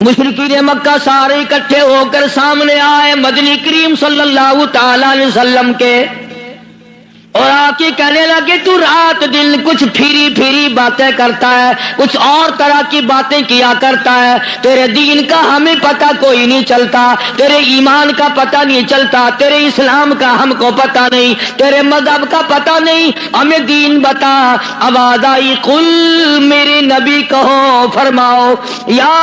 مشرکین مکہ سارے اکٹھے ہو کر سامنے آئے مدنی کریم صلی اللہ تعالی علیہ وسلم کے، اور آ کے کہنے لگے تو رات دن کچھ پھری پھری باتیں کرتا ہے، کچھ اور طرح کی باتیں کیا کرتا ہے، تیرے دین کا ہمیں پتہ کوئی نہیں چلتا، تیرے ایمان کا پتہ نہیں چلتا، تیرے اسلام کا ہم کو پتہ نہیں، تیرے مذہب کا پتہ نہیں، ہمیں دین بتا۔ آواز آئی قل، میرے نبی کہو فرماؤ، یا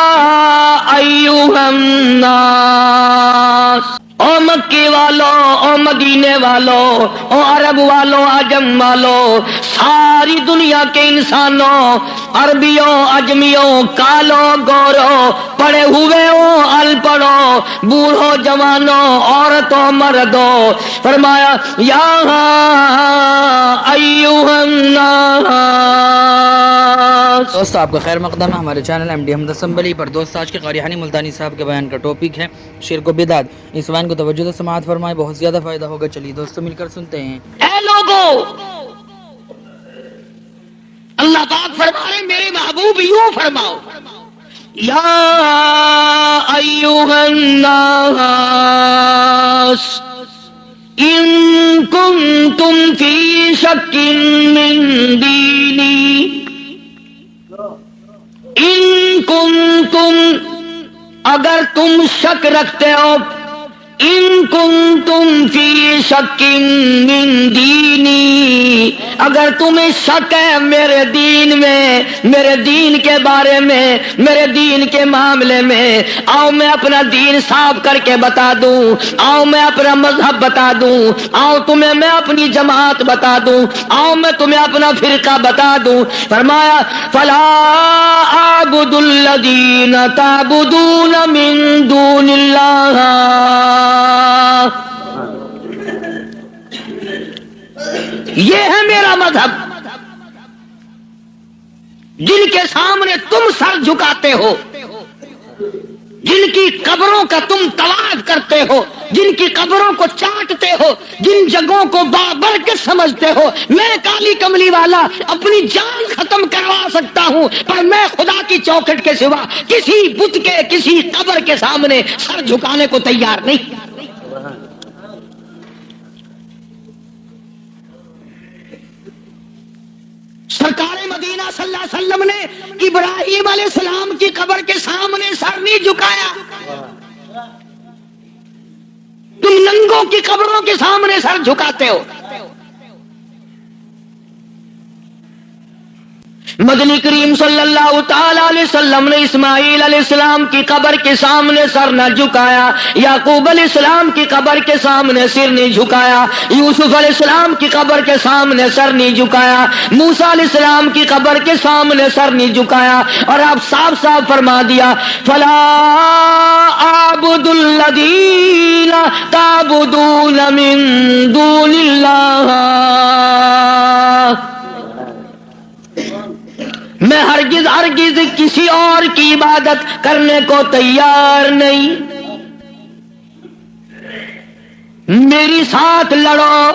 ایھا الناس، او مکے والو، او مدینے والو، او عرب والو، عجم والو، ساری دنیا کے انسانوں، عربیوں، اجمیوں، کالوں، گوروں، پڑھے ہوئے ہو، ان پڑھو، بوڑھو، جوانوں، عورتوں، مردوں، فرمایا یا ایھا الناس۔ دوست آپ کا خیر مقدم ہے ہمارے چینل ایم ڈی احمد اسمبلی پر۔ دوست آج کے قاری حانی ملتانی صاحب کے بیان کا ٹاپک ہے شرک و بدعت۔ اس بیان کو توجہ سے سماعت فرمائیں، بہت زیادہ فائدہ ہوگا۔ چلیے دوستوں مل کر سنتے ہیں۔ اے لوگو، اللہ پاک فرما رہے میرے محبوب یوں فرماؤ، یا ایھا الناس ان کنتم فی شک من دینی، ان کنتم، اگر تم شک رکھتے ہو، ان کنتم فی شک من دینی، اگر تمہیں شک ہے میرے دین میں، میرے دین کے بارے میں، میرے دین کے معاملے میں، آؤ میں اپنا دین صاف کر کے بتا دوں، آؤ میں اپنا مذہب بتا دوں، آؤ تمہیں میں اپنی جماعت بتا دوں، آؤ میں تمہیں اپنا فرقہ بتا دوں۔ فرمایا فلا اعبد الذین تعبدون من دون اللہ، یہ ہے میرا مذہب، جن کے سامنے تم سر جھکاتے ہو، جن کی قبروں کا تم طواف کرتے ہو، جن کی قبروں کو چاٹتے ہو، جن جگہوں کو بابرکت سمجھتے ہو، میں کالی کملی والا اپنی جان ختم کروا سکتا ہوں، پر میں خدا کی چوکھٹ کے سوا کسی بت کے، کسی قبر کے سامنے سر جھکانے کو تیار نہیں۔ سرکار مدینہ صلی اللہ علیہ وسلم نے ابراہیم علیہ السلام کی قبر کے سامنے سر نہیں جھکایا، تم ننگوں کی قبروں کے سامنے سر جھکاتے ہو۔ مدنی کریم صلی اللہ تعالی علیہ وسلم نے اسماعیل علیہ السلام کی قبر کے سامنے سر نہ جھکایا، یعقوب علیہ السلام کی قبر کے سامنے سر نہیں جھکایا، یوسف علیہ السلام کی قبر کے سامنے سر نہیں جھکایا، موسیٰ علیہ السلام کی قبر کے سامنے سر نہیں جھکایا، اور آپ صاف صاف فرما دیا فلا اعبد الذین تعبدون من دون اللہ، میں ہرگز ہرگز کسی اور کی عبادت کرنے کو تیار نہیں، میری ساتھ لڑو،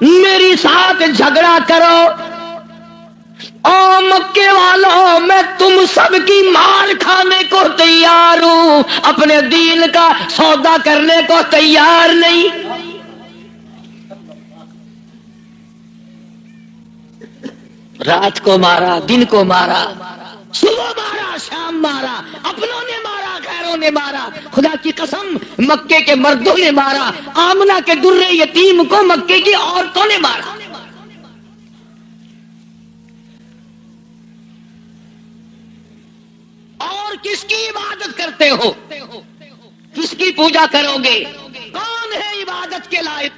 میری ساتھ جھگڑا کرو، او مکے والوں میں تم سب کی مال کھانے کو تیار ہوں، اپنے دین کا سودا کرنے کو تیار نہیں۔ رات کو مارا، دن کو مارا، صبح مارا، شام مارا، اپنوں نے مارا، غیروں نے مارا، خدا کی قسم مکے کے مردوں نے مارا، آمنہ کے در یتیم کو مکے کی عورتوں نے مارا۔ اور کس کی عبادت کرتے ہو؟ کس کی پوجا کرو گے؟ کون ہے عبادت کے لائق؟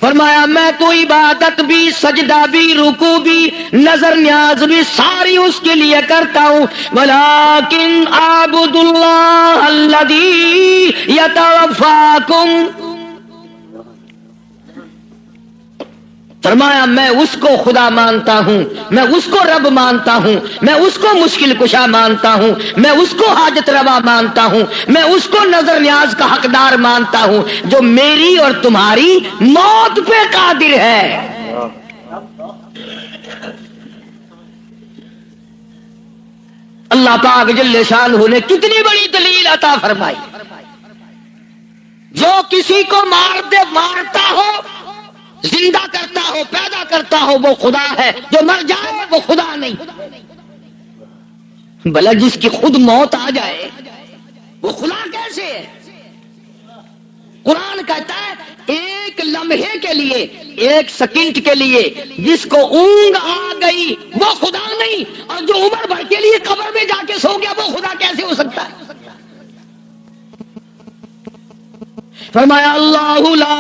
فرمایا میں تو عبادت بھی، سجدہ بھی، رکوع بھی، نظر نیاز بھی ساری اس کے لیے کرتا ہوں، ولیکن اعبد اللہ الذی یتوفاکم، فرمایا میں اس کو خدا مانتا ہوں، میں اس کو رب مانتا ہوں، میں اس کو مشکل کشا مانتا ہوں، میں اس کو حاجت روا مانتا ہوں، میں اس کو نظر نیاز کا حقدار مانتا ہوں جو میری اور تمہاری موت پہ قادر ہے۔ اللہ پاک جل شانہ نے کتنی بڑی دلیل عطا فرمائی. جو کسی کو مارتا ہو، زندہ کرتا ہو، پیدا کرتا ہو، وہ خدا ہے. جو مر جائے وہ خدا نہیں. بھلا جس کی خود موت آ جائے وہ خدا کیسے ہے؟ قرآن کہتا ہے ایک لمحے کے لیے، ایک سیکنڈ کے لیے جس کو اونگ آ گئی وہ خدا نہیں، اور جو عمر بھر کے لیے قبر میں جا کے سو گیا وہ خدا کیسے ہو سکتا ہے؟ فرمایا اللہ لا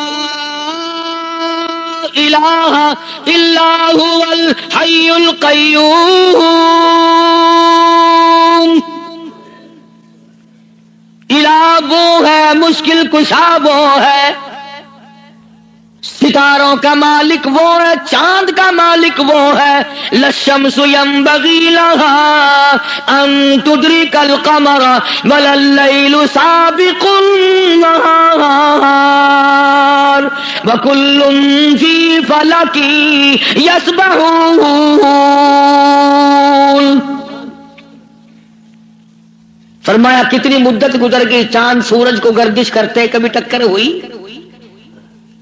الہ الا هو الحی القیوم. الہ وہ ہے، مشکل کشا وہ ہے، ستاروں کا مالک وہ ہے، چاند کا مالک وہ ہے. للشمس ينبغي لها ان تدرك القمر ولا الليل سابق النهار وكل في فلك يسبحون. فرمایا کتنی مدت گزر گئی، چاند سورج کو گردش کرتے، کبھی ٹکر ہوئی،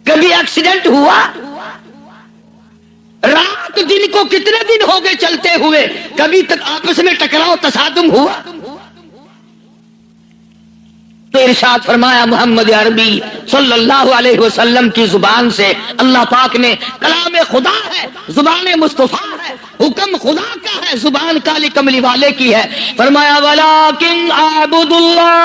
کبھی ایکسیڈنٹ ہوا. رات دن کو کتنے دن ہو گئے چلتے ہوئے، کبھی تک آپس میں ٹکراؤ تصادم ہوا. تو ارشاد فرمایا محمد عربی صلی اللہ علیہ وسلم کی زبان سے، اللہ پاک نے، کلام خدا ہے، زبان مصطفیٰ ہے، حکم خدا کا ہے، زبان کالی کملی والے کی ہے. فرمایا ولیکن اعبد اللہ،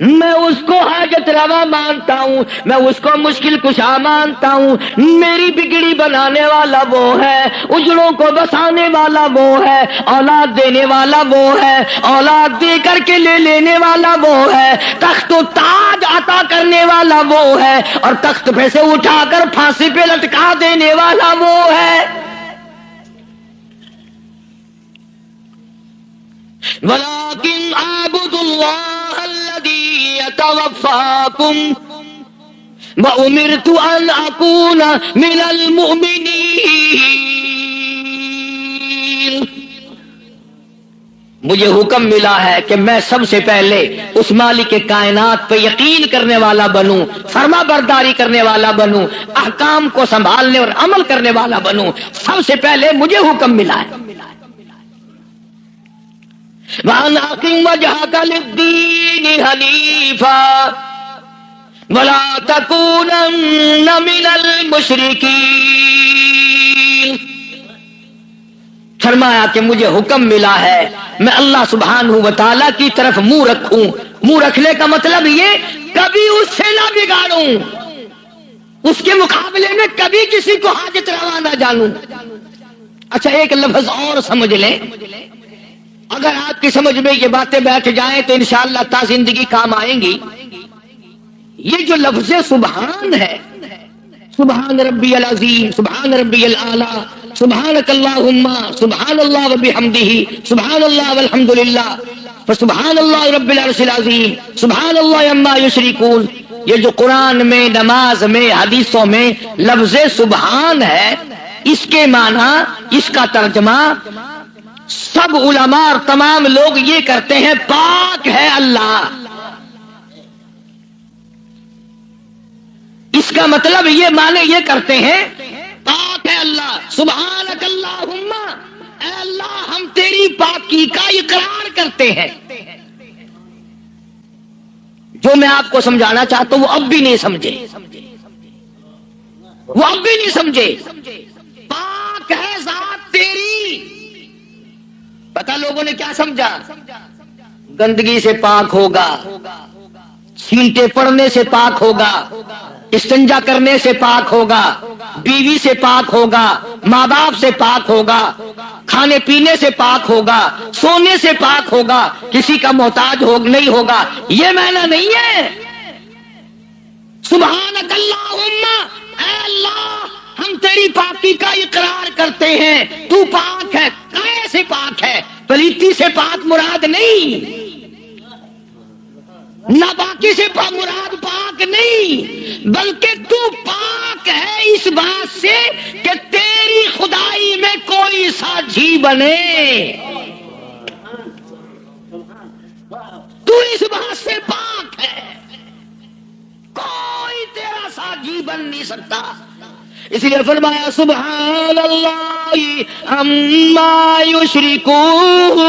میں اس کو حاجت روا مانتا ہوں، میں اس کو مشکل کشا مانتا ہوں. میری بگڑی بنانے والا وہ ہے، اجڑوں کو بسانے والا وہ ہے، اولاد دینے والا وہ ہے، اولاد دے کر کے لے لینے والا وہ ہے، تخت و تاج عطا کرنے والا وہ ہے، اور تخت پہ سے اٹھا کر پھانسی پہ لٹکا دینے والا وہ ہے. ولیکن اعبد اللہ الذی یتوفاکم وامرت ان اکون من المؤمنین. مجھے حکم ملا ہے کہ میں سب سے پہلے اس مالک کائنات پہ یقین کرنے والا بنوں، فرما برداری کرنے والا بنوں، احکام کو سنبھالنے اور عمل کرنے والا بنوں. سب سے پہلے مجھے حکم ملا ہے. وَأَنْ أَقِمْ وَجْهَكَ لِلدِّينِ حَنِيفًا وَلَا تَكُونَنَّ مِنَ الْمُشْرِكِينَ. فرمایا کہ مجھے حکم ملا ہے میں اللہ سبحانہ و تعالیٰ کی طرف منہ رکھوں. منہ رکھنے کا مطلب یہ کبھی اس سے نہ بگاڑوں، اس کے مقابلے میں کبھی کسی کو حاجت روا نہ جانوں. اچھا ایک لفظ اور سمجھ لیں، اگر آپ کی سمجھ میں یہ باتیں بیٹھ جائیں تو انشاءاللہ تا زندگی کام آئیں گی. یہ جو لفظ سبحان ہے، سبحان ربی العظیم، سبحان ربی الاعلی، سبحانک اللہم، سبحان اللہ وبحمدہ، سبحان اللہ والحمدللہ، فسبحان اللہ رب العرش العظیم، سبحان اللہ عما یشرکون. یہ جو قرآن میں، نماز میں، حدیثوں میں لفظ سبحان ہے، اس کے معنی، اس کا ترجمہ سب علماء اور تمام لوگ یہ کرتے ہیں پاک ہے اللہ. اس کا مطلب یہ معنی یہ کرتے ہیں پاک ہے اللہ. سبحانک اللہم، اے اللہ ہم تیری پاکی کا اقرار کرتے ہیں. جو میں آپ کو سمجھانا چاہتا ہوں وہ اب بھی نہیں سمجھے، وہ اب بھی نہیں سمجھے. پاک ہے ذات تیری. پتہ لوگوں نے کیا سمجھا؟ گندگی سے پاک ہوگا، چھینٹے پڑنے سے پاک ہوگا، استنجا کرنے سے پاک ہوگا، بیوی سے پاک ہوگا، ماں باپ سے پاک ہوگا، کھانے پینے سے پاک ہوگا، سونے سے پاک ہوگا، کسی کا محتاج نہیں ہوگا. یہ معنی نہیں ہے. سبحانک اللہم، اے اللہ ہم تیری پاکی کا اقرار کرتے ہیں، تو پاک ہے. کیسے پاک ہے؟ پلیتی سے پاک مراد نہیں، ناپاکی سے مراد پاک پاک نہیں، بلکہ تو پاک ہے اس بات سے کہ تیری خدائی میں کوئی ساجھی بنے، تو اس بات سے پاک ہے، کوئی تیرا ساجھی بن نہیں سکتا۔ اس لیے فرمایا سبحان اللہ عما یشرکون،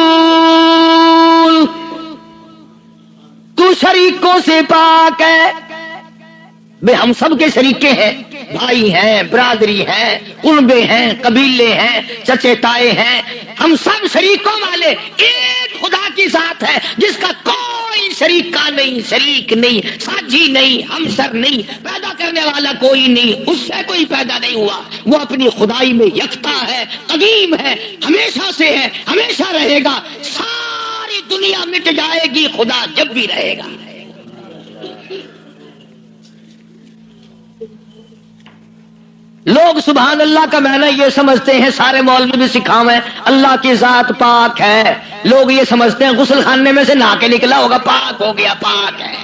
تو شریکوں سے پاک ہے۔ بے ہم سب کے شریکے ہیں، بھائی ہیں، برادری ہیں، قربے ہیں، قبیلے ہیں، چچے تائے ہیں، ہم سب شریکوں والے ایک خدا کی ذات ہے جس کا کوئی شریکہ نہیں، شریک نہیں، ساجھی نہیں، ہمسر نہیں، پیدا کرنے والا کوئی نہیں، اس سے کوئی پیدا نہیں ہوا، وہ اپنی خدائی میں یکتا ہے، قدیم ہے، ہمیشہ سے ہے، ہمیشہ رہے گا، ساری دنیا مٹ جائے گی، خدا جب بھی رہے گا۔ لوگ سبحان اللہ کا معنی یہ سمجھتے ہیں، سارے مولوی بھی سکھاویں اللہ کی ذات پاک ہے، لوگ یہ سمجھتے ہیں غسل خانے میں سے نہا کے نکلا ہوگا پاک ہو گیا، پاک ہے۔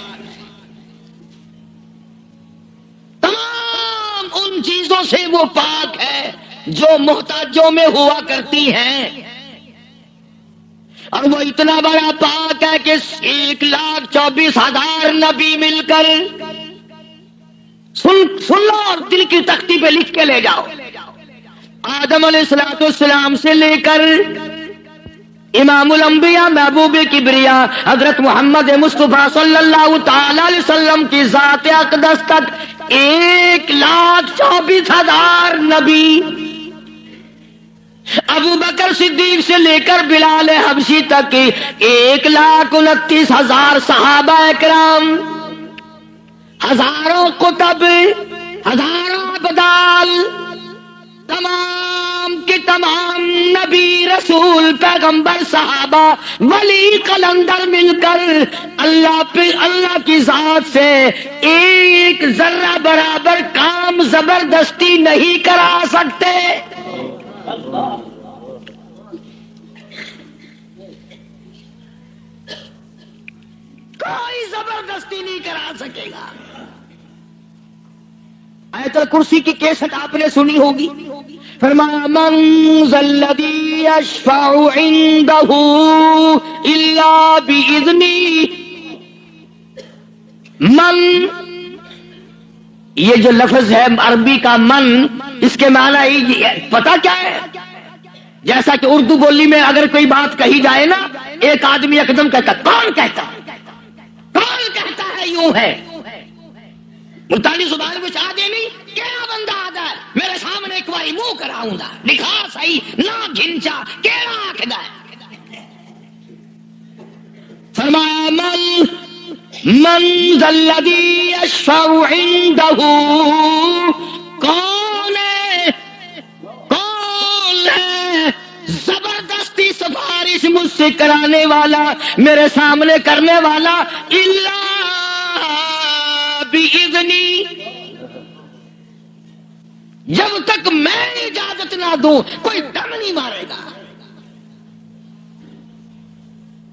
تمام ان چیزوں سے وہ پاک ہے جو محتاجوں میں ہوا کرتی ہیں، اور وہ اتنا بڑا پاک ہے کہ 1,24,000 نبی مل کر سن لو اور دل کی تختی پہ لکھ کے لے جاؤ، آدم علیہ السلام سے لے کر امام الانبیاء محبوب کبریا حضرت محمد مصطفیٰ صلی اللہ تعالی علیہ وسلم کی ذات اقدس تک 1,24,000 نبی، ابو بکر صدیق سے لے کر بلال حبشی تک 1,29,000 صحابہ اکرام، ہزاروں کتب، ہزاروں ابدال، تمام کے تمام نبی، رسول، پیغمبر، صحابہ، ولی، قلندر مل کر اللہ کی ذات سے ایک ذرہ برابر کام زبردستی نہیں کرا سکتے۔ کوئی زبردستی نہیں کرا سکے گا۔ آیت الکرسی کی کیسٹ آپ نے سنی ہوگی، فرمایا من ذا الذی یشفع عنده الا باذنہ، من، یہ جو لفظ ہے عربی کا من، اس کے معنی پتہ کیا ہے؟ جیسا کہ اردو بولی میں اگر کوئی بات کہی جائے نا، ایک آدمی یکدم کہتا کون کہتا ہے، کون کہتا ہے، یوں ہے، ملتانی زبان میں چاہ دے نہیں، کیڑا بندہ آدھا ہے میرے سامنے ایک باری منہ کراؤں گا، لکھا صحیح نہ گھنچا، کیڑا آکھدا ہے۔ فرمایا من ذا الذی یشفع عنده، کون ہے زبردستی سفارش مجھ سے کرانے والا، میرے سامنے کرنے والا، الا بِإِذْنِی، جب تک میں اجازت نہ دوں کوئی دم نہیں مارے گا،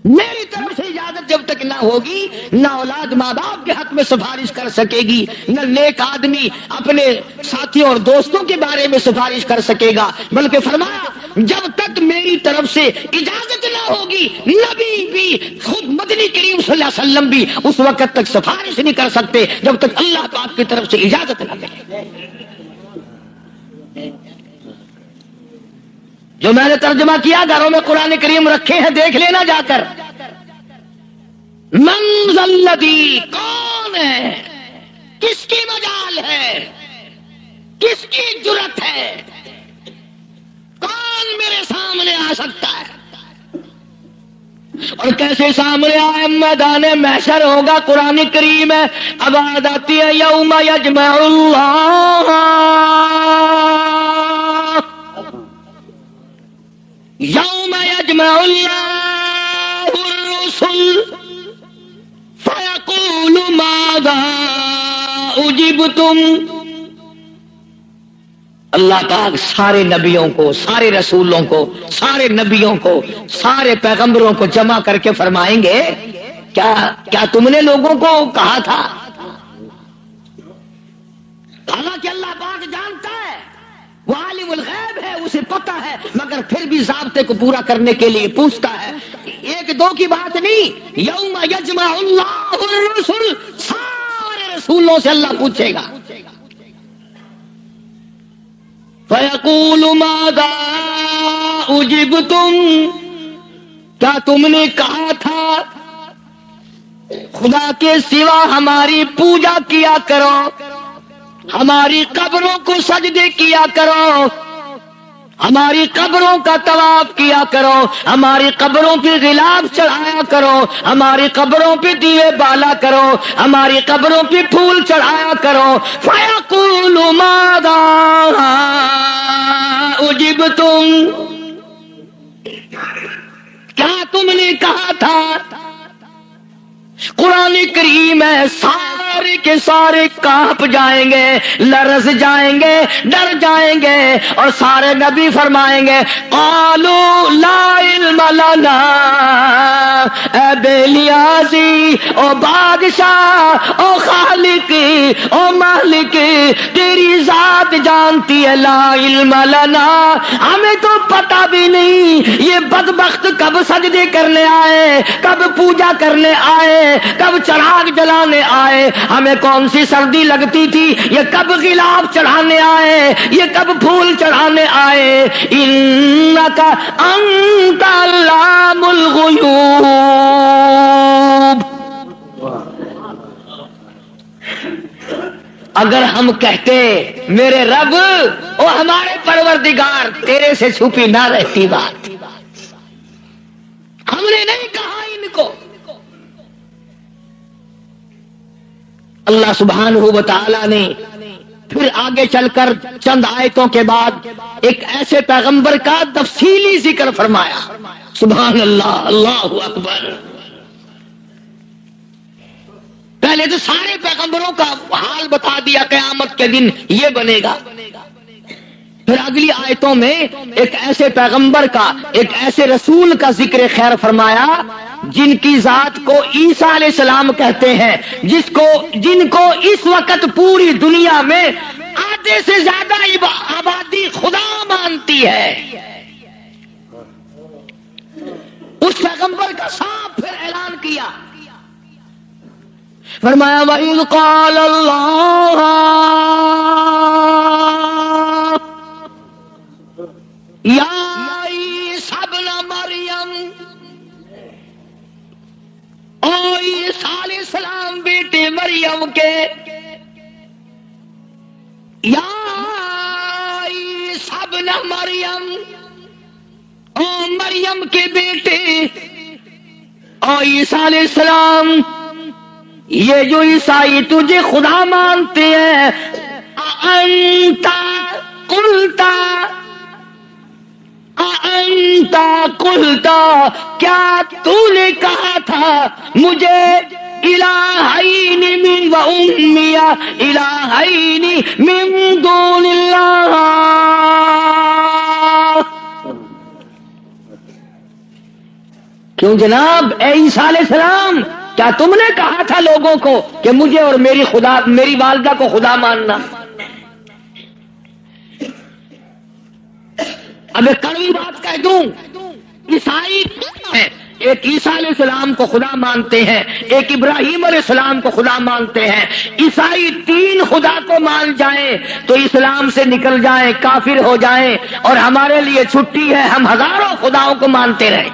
میری طرف سے اجازت جب تک نہ ہوگی، نہ اولاد ماں باپ کے حق میں سفارش کر سکے گی، نہ نیک آدمی اپنے ساتھیوں اور دوستوں کے بارے میں سفارش کر سکے گا، بلکہ فرمایا جب تک میری طرف سے اجازت نہ ہوگی، نبی بھی، خود مدنی کریم صلی اللہ علیہ وسلم بھی اس وقت تک سفارش نہیں کر سکتے جب تک اللہ پاک کی طرف سے اجازت نہ ملے۔ جو میں نے ترجمہ کیا، گھروں میں قرآن کریم رکھے ہیں، دیکھ لینا جا کر۔ من ذا الذی، کون ہے، کس کی مجال ہے، کس کی جرت ہے، کون میرے سامنے آ سکتا ہے، اور کیسے سامنے آئے؟ میدان محشر ہوگا، قرآن کریم ہے، اب آیت آتی ہے یوم یجمع اللہ، یوم یجمع اللہ الرسل فیقول ماذا اجبتم، اللہ پاک سارے نبیوں کو، سارے رسولوں کو، سارے نبیوں کو، سارے پیغمبروں کو جمع کر کے فرمائیں گے کیا تم نے لوگوں کو کہا تھا؟ حالانکہ اللہ پاک جانتا ہے، وہ عالم الغیب ہے، اسے پتہ ہے، مگر پھر بھی ضابطے کو پورا کرنے کے لیے پوچھتا ہے۔ ایک دو کی بات نہیں، یوم یجمع اللہ الرسل، سارے رسولوں سے اللہ پوچھے گا۔ فَيَقُولُ مَاذَا أُجِبْتُمْ، کیا تم نے کہا تھا خدا کے سوا ہماری پوجا کیا کرو، ہماری قبروں کو سجدے کیا کرو، ہماری قبروں کا طواف کیا کرو، ہماری قبروں پہ غلاف چڑھایا کرو، ہماری قبروں پہ دیے بالا کرو، ہماری قبروں پہ پھول چڑھایا کرو۔ فَيَقُولُ مَاذَا أُجِبْتُمْ، کیا تم نے کہا تھا؟ قرآن کریم ہے، سارے کے سارے کانپ جائیں گے، لرز جائیں گے، ڈر جائیں گے، اور سارے نبی فرمائیں گے قالوا لا علم لنا، اے بے نیازی، او بادشاہ، او خالق، او مالک، تیری ذات جانتی ہے، لا علم لنا، ہمیں تو پتہ بھی نہیں یہ بدبخت کب سجدے کرنے آئے، کب پوجا کرنے آئے، کب چراغ جلانے آئے، ہمیں کون سی سردی لگتی تھی، یہ کب غلاف چڑھانے آئے، یہ کب پھول چڑھانے آئے۔ انک انت علام الغیوب، اگر ہم کہتے میرے رب او ہمارے پروردگار، تیرے سے چھپی نہ رہتی بات، ہم نے نہیں کہا ان کو۔ اللہ سبحانہ و تعالی نے پھر آگے چل کر چند آیتوں کے بعد ایک ایسے پیغمبر کا تفصیلی ذکر فرمایا۔ سبحان اللہ، اللہ اکبر۔ پہلے تو سارے پیغمبروں کا حال بتا دیا، قیامت کے دن یہ بنے گا۔ پھر اگلی آیتوں میں ایک ایسے پیغمبر کا، ایک ایسے رسول کا ذکر خیر فرمایا جن کی ذات کو عیسیٰ علیہ السلام کہتے ہیں، جن کو اس وقت پوری دنیا میں آدھے سے زیادہ آبادی خدا مانتی ہے۔ اس پیغمبر کا صاف پھر اعلان کیا، فرمایا وَإِذْ قَالَ اللَّهُ یا عیسیٰ ابن مریم، او عیسیٰ علیہ السلام بیٹے مریم کے، یا عیسیٰ ابن مریم، او مریم کے بیٹے، او عیسیٰ علیہ السلام، یہ جو عیسائی تجھے خدا مانتے ہیں، أَأَنْتَ قُلْتَ، کیا تو نے کہا تھا مجھے الہین من و امی الہین من دون اللہ، کیوں جناب اے عیسیٰ علیہ السلام، کیا تم نے کہا تھا لوگوں کو کہ مجھے اور میری والدہ کو خدا ماننا؟ اب ایک کڑوی بات کہہ دوں، عیسائی ہیں، ایک عیسیٰ علیہ السلام کو خدا مانتے ہیں، ایک ابراہیم علیہ السلام کو خدا مانتے ہیں۔ عیسائی تین خدا کو مان جائیں تو اسلام سے نکل جائیں، کافر ہو جائیں، اور ہمارے لیے چھٹی ہے، ہم ہزاروں خداؤں کو مانتے رہیں۔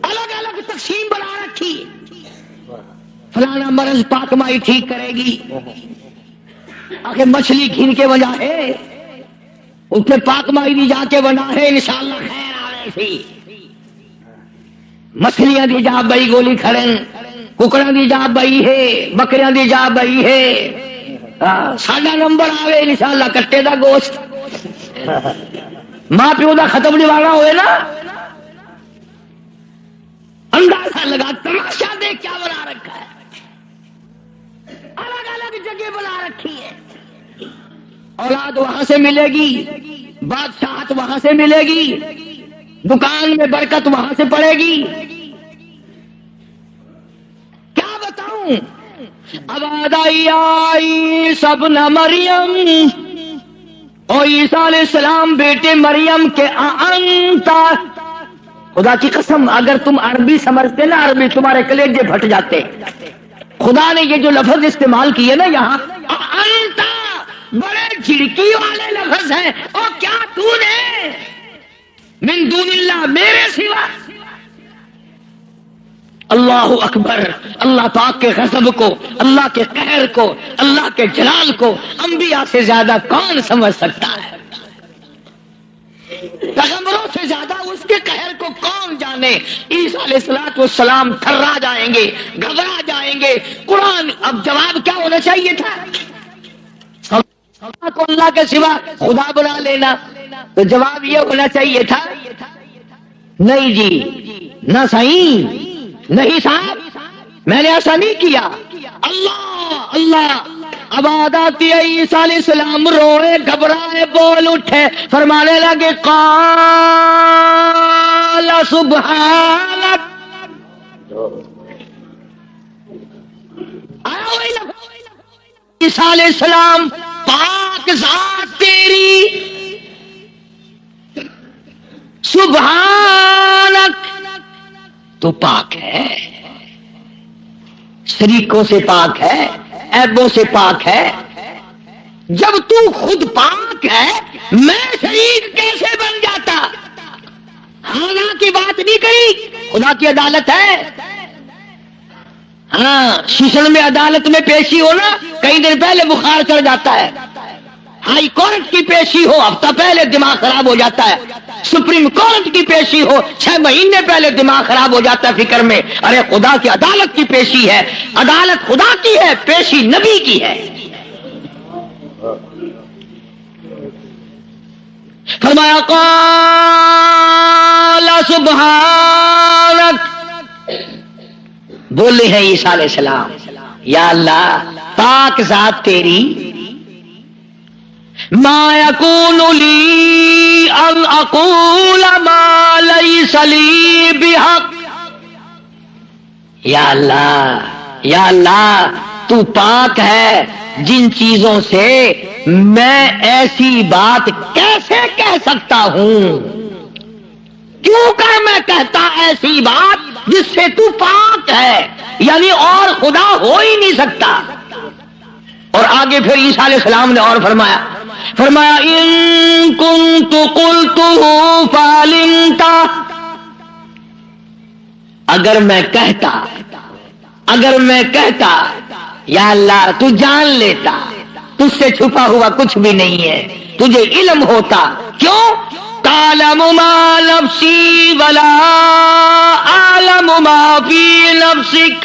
الگ الگ تقسیم بنا رکھی، فلانا مرض پاک مائی ٹھیک کرے گی، آخر مچھلی گھن کے بنا ہے، اس نے پاک مائی دی جا کے بنا ہے، انشاءاللہ خیر آئے سی، مچھلیاں دی جا بئی گولی کھڑن، ککڑا دی جا بئی ہے، بکریاں دی جا بئی ہے، ساڈا نمبر آوے انشاءاللہ کٹے دا گوشت، ماں پیو دا ختم نوانا ہوئے نا، اندازہ لگا، تماشا دیکھ کیا بنا رکھا ہے، الگ الگ جگہ بنا رکھی ہے۔ اولاد وہاں سے ملے گی، بادشاہت وہاں سے ملے گی، دکان میں برکت وہاں سے پڑے گی، کیا بتاؤں اب آئی سب نہ مریم، او عیسیٰ علیہ السلام بیٹے مریم کے انتا، خدا کی قسم اگر تم عربی سمجھتے نا، عربی تمہارے کلیجے پھٹ جاتے. خدا نے یہ جو لفظ استعمال کیے نا یہاں، انتا بڑے جھڑکی والے لفظ ہیں. اور کیا تو نے من دون اللہ، میرے سوا. اللہ اکبر. اللہ پاک کے غضب کو، اللہ کے قہر کو، اللہ کے جلال کو انبیاء سے زیادہ کون سمجھ سکتا ہے؟ پیغمبروں سے زیادہ اس کے قہر کو کون جانے؟ عیسیٰ علیہ الصلوۃ والسلام تھرا جائیں گے، گھبرا جائیں گے. قرآن اب جواب کیا ہونا چاہیے تھا؟ کو اللہ کے سوا خدا بنا لینا. تو جواب یہ ہونا چاہیے تھا، نہیں جی، نہ صحیح، نہیں صاحب، میں نے ایسا نہیں کیا. اللہ اللہ. اب آتی ہے عیسیٰ علیہ السلام روئے، گھبرائے، بول اٹھے، فرمانے لگے قال سبحانک. عیسیٰ علیہ السلام، پاک ذات تیری، سبحانک، تو پاک ہے، شریکوں سے پاک ہے، عیبوں سے پاک ہے. جب تو خود پاک ہے، میں شریک کیسے بن جاتا؟ خدا کی بات نہیں کری، خدا کی عدالت ہے. ہاں، شیشن میں عدالت میں پیشی ہو نا، کئی دن پہلے بخار چڑھ جاتا ہے. ہائی کورٹ کی پیشی ہو، ہفتہ پہلے دماغ خراب ہو جاتا ہے. سپریم کورٹ کی پیشی ہو، 6 مہینے پہلے دماغ خراب ہو جاتا ہے فکر میں. ارے خدا کی عدالت کی پیشی ہے، عدالت خدا کی ہے، پیشی نبی کی ہے. فرمایا قال سبحانک. بولے ہیں عیسیٰ علیہ السلام، یا اللہ پاک ذات تیری، ما یکون لی ان اقول ما لیس لی بحق. یا اللہ تو پاک ہے، جن چیزوں سے میں ایسی بات کیسے کہہ سکتا ہوں؟ کیوں کہ میں کہتا ایسی بات جس سے تو پاک ہے، یعنی اور خدا ہو ہی نہیں سکتا. اور آگے پھر عیسیٰ علیہ السلام نے اور فرمایا ان کنت قلتہ فعلمت. اگر میں کہتا یا اللہ تو جان لیتا، تجھ سے چھپا ہوا کچھ بھی نہیں ہے، تجھے علم ہوتا. کیوں؟ تعلم ما نفسی ولا اعلم ما فی نفسک.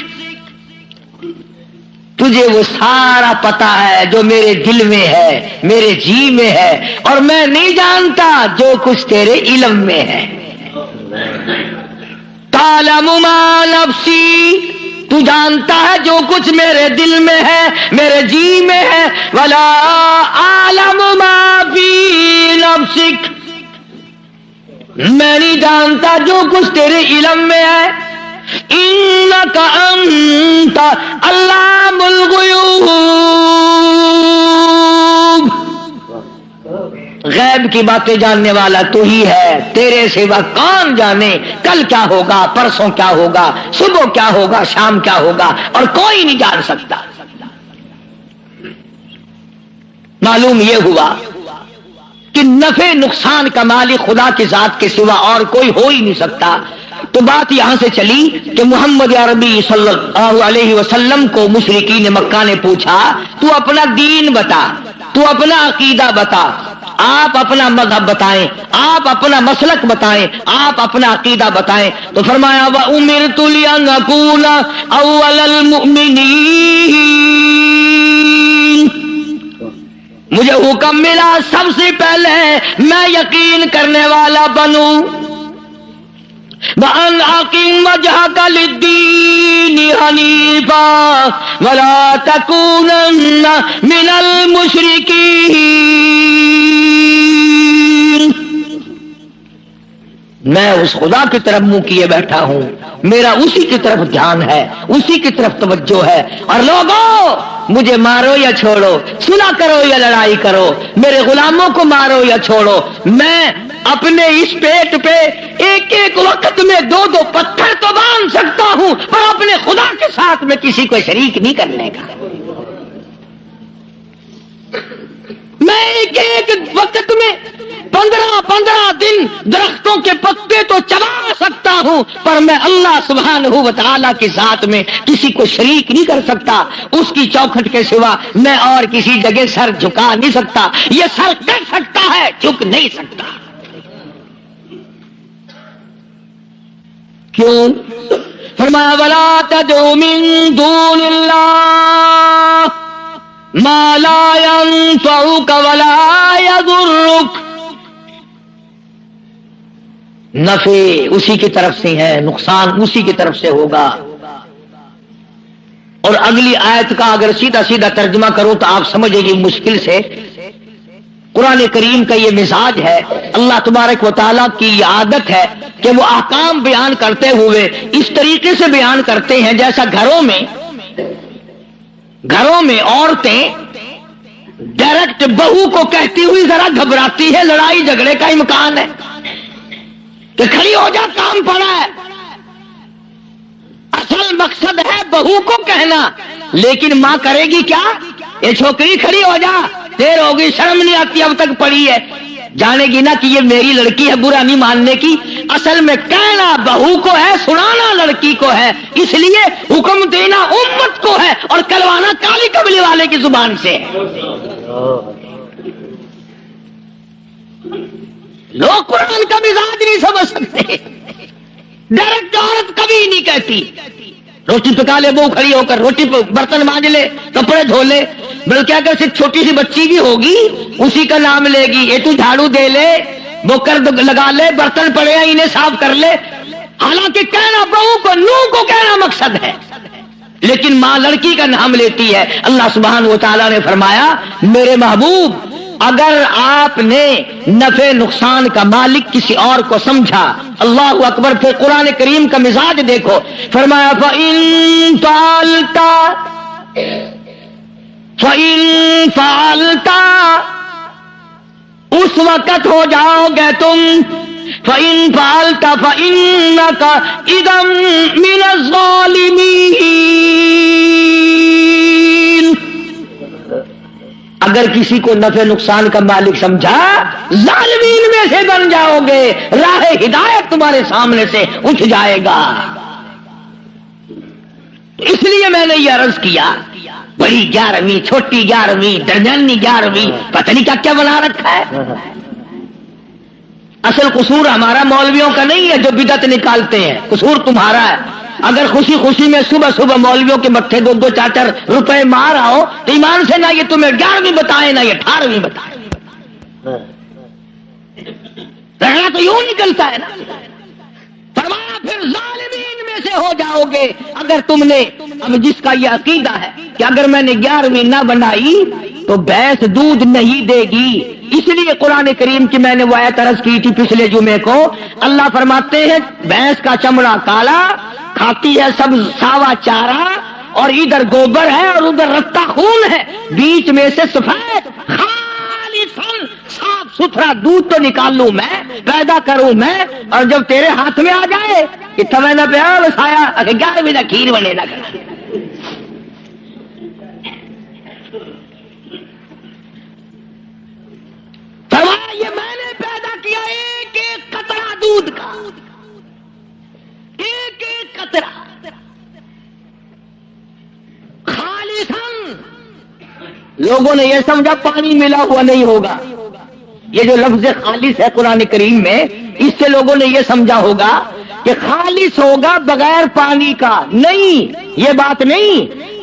تجھے وہ سارا پتا ہے جو میرے دل میں ہے، میرے جی میں ہے، اور میں نہیں جانتا جو کچھ تیرے علم میں ہے. تعلم ما نفسی، تو جانتا ہے جو کچھ میرے دل میں ہے، میرے جی میں ہے. ولا اعلم ما فی نفسک، میں نہیں جانتا جو کچھ تیرے علم میں ہے. انک انت علام الغیوب، غیب کی باتیں جاننے والا تو ہی ہے، تیرے سوا کون جانے کل کیا ہوگا، پرسوں کیا ہوگا، صبح کیا ہوگا، شام کیا ہوگا، اور کوئی نہیں جان سکتا. معلوم یہ ہوا کہ نفع نقصان کا مالک خدا کی ذات کے سوا اور کوئی ہو ہی نہیں سکتا. تو بات یہاں سے چلی کہ محمد عربی صلی اللہ علیہ وسلم کو مشرکین مکہ نے پوچھا، تو اپنا دین بتا، تو اپنا عقیدہ بتا، آپ اپنا مذہب بتائیں، آپ اپنا مسلک بتائیں، آپ اپنا عقیدہ بتائیں. تو فرمایا وَأُمِرْتُ لِأَنْ أَكُونَ أَوَّلَ الْمُؤْمِنِينَ، مجھے حکم ملا سب سے پہلے میں یقین کرنے والا بنوں. وَأَنْ أَقِمْ وَجْهَكَ لِلدِّينِ حَنِيفًا وَلَا تَكُونَنَّ مِنَ الْمُشْرِكِينَ. میں اس خدا کی طرف منہ کیے بیٹھا ہوں, میرا اسی کی طرف دھیان ہے, اسی کی طرف توجہ ہے. اور لوگوں, مجھے مارو یا چھوڑو, صلح کرو یا لڑائی کرو, میرے غلاموں کو مارو یا چھوڑو, میں اپنے اس پیٹ پہ ایک ایک وقت میں 2 پتھر تو باندھ سکتا ہوں, پر اپنے خدا کے ساتھ میں کسی کو شریک نہیں کرنے کا. میں ایک ایک وقت میں 15 دن درختوں کے پتے تو چبا سکتا ہوں, پر میں اللہ سبحانہ و تعالیٰ کی ذات میں کسی کو شریک نہیں کر سکتا. اس کی چوکھٹ کے سوا میں اور کسی جگہ سر جھکا نہیں سکتا. یہ سر کر سکتا ہے, جھک نہیں سکتا. کیوں؟ فرمایا وَلَا تَدْعُ مِن دُونِ اللَّهِ مَا لَا يَنفَعُكَ وَلَا يَضُرُّكَ. نفع اسی کی طرف سے ہے, نقصان اسی کی طرف سے ہوگا. اور اگلی آیت کا اگر سیدھا سیدھا ترجمہ کرو تو آپ سمجھے گی مشکل سے. قرآن کریم کا یہ مزاج ہے, اللہ تبارک و تعالیٰ کی یہ عادت ہے کہ وہ احکام بیان کرتے ہوئے اس طریقے سے بیان کرتے ہیں جیسا گھروں میں عورتیں ڈائریکٹ بہو کو کہتی ہوئی ذرا گھبراتی ہے, لڑائی جھگڑے کا امکان ہے کہ کھڑی ہو جا, کام پڑا ہے. اصل مقصد ہے بہو کو کہنا, لیکن ماں کرے گی کیا؟ یہ چھوکری کھڑی ہو جا, دیر ہوگی, شرم نہیں آتی, اب تک پڑی ہے. جانے گی نا کہ یہ میری لڑکی ہے, برا نہیں ماننے کی. اصل میں کہنا بہو کو ہے, سنانا لڑکی کو ہے. اس لیے حکم دینا امت کو ہے اور کروانا کالی کملی والے کی زبان سے ہے. لوگ قرآن کا مزاج نہیں سمجھ سکتے. ڈائریکٹ عورت کبھی نہیں کہتی روٹی پکا لے, بہو کھڑی ہو کر روٹی برتن مانج لے, کپڑے دھو لے. بلکہ اگر صرف چھوٹی سی بچی بھی ہوگی اسی کا نام لے گی, یہ تو جھاڑو دے لے, وہ کر لگا لے, برتن پڑے ہیں انہیں صاف کر لے. حالانکہ کہنا بہو کو, نو کو کہنا مقصد ہے, لیکن ماں لڑکی کا نام لیتی ہے. اللہ سبحانہ و تعالیٰ نے فرمایا میرے محبوب, اگر آپ نے نفع نقصان کا مالک کسی اور کو سمجھا, اللہ اکبر. پھر قرآن کریم کا مزاج دیکھو, فرمایا فَإِن فَعَلْتَ اس وقت ہو جاؤ گے تم, فَإِن فَعَلْتَ فَإِنَّكَ إِذًا مِنَ الظَّالِمِينَ. اگر کسی کو نفع نقصان کا مالک سمجھا, ظالمین میں سے بن جاؤ گے, راہ ہدایت تمہارے سامنے سے اٹھ جائے گا. اس لیے میں نے یہ عرض کیا, بڑی 11ویں, چھوٹی 11ویں, درمیانی 11ویں, پتہ نہیں کیا کیا بنا رکھا ہے. اصل قصور ہمارا مولویوں کا نہیں ہے جو بدعت نکالتے ہیں, قصور تمہارا ہے. اگر خوشی خوشی میں صبح مولویوں کے متھے 2 4 روپے مار آؤ تو ایمان سے نہ یہ تمہیں 11ویں بتائے نہ یہ 18ویں بتائے. رہنا تو یوں نکلتا ہے نا. فرمایا پھر ظالمین میں سے ہو جاؤ گے اگر تم نے, اب جس کا یہ عقیدہ ہے کہ اگر میں نے 11ویں نہ بنائی تو بھینس دودھ نہیں دے گی. اس لیے قرآن کریم کی میں نے وہ آیت عرض کی تھی پچھلے جمعے کو. اللہ فرماتے ہیں بھینس کا چمڑا کالا, کھاتی ہے سب ساوا چارہ, اور ادھر گوبر ہے اور ادھر رتا خون ہے, بیچ میں سے سفید خالصاً صاف ستھرا دودھ تو نکال لوں میں, پیدا کروں میں, اور جب تیرے ہاتھ میں آ جائے کہ تمہیں نہ پیا بسایا 11ویں نہ کھیر بنے نہ کرا. فرمایا یہ میں نے پیدا کیا ایک ایک قطرہ دودھ کا, ایک ایک قطرہ خالصاً. لوگوں نے یہ سمجھا پانی ملا ہوا نہیں ہوگا. یہ جو لفظ خالص ہے قرآن کریم میں, اس سے لوگوں نے یہ سمجھا ہوگا کہ خالص ہوگا بغیر پانی کا. نہیں, یہ بات نہیں,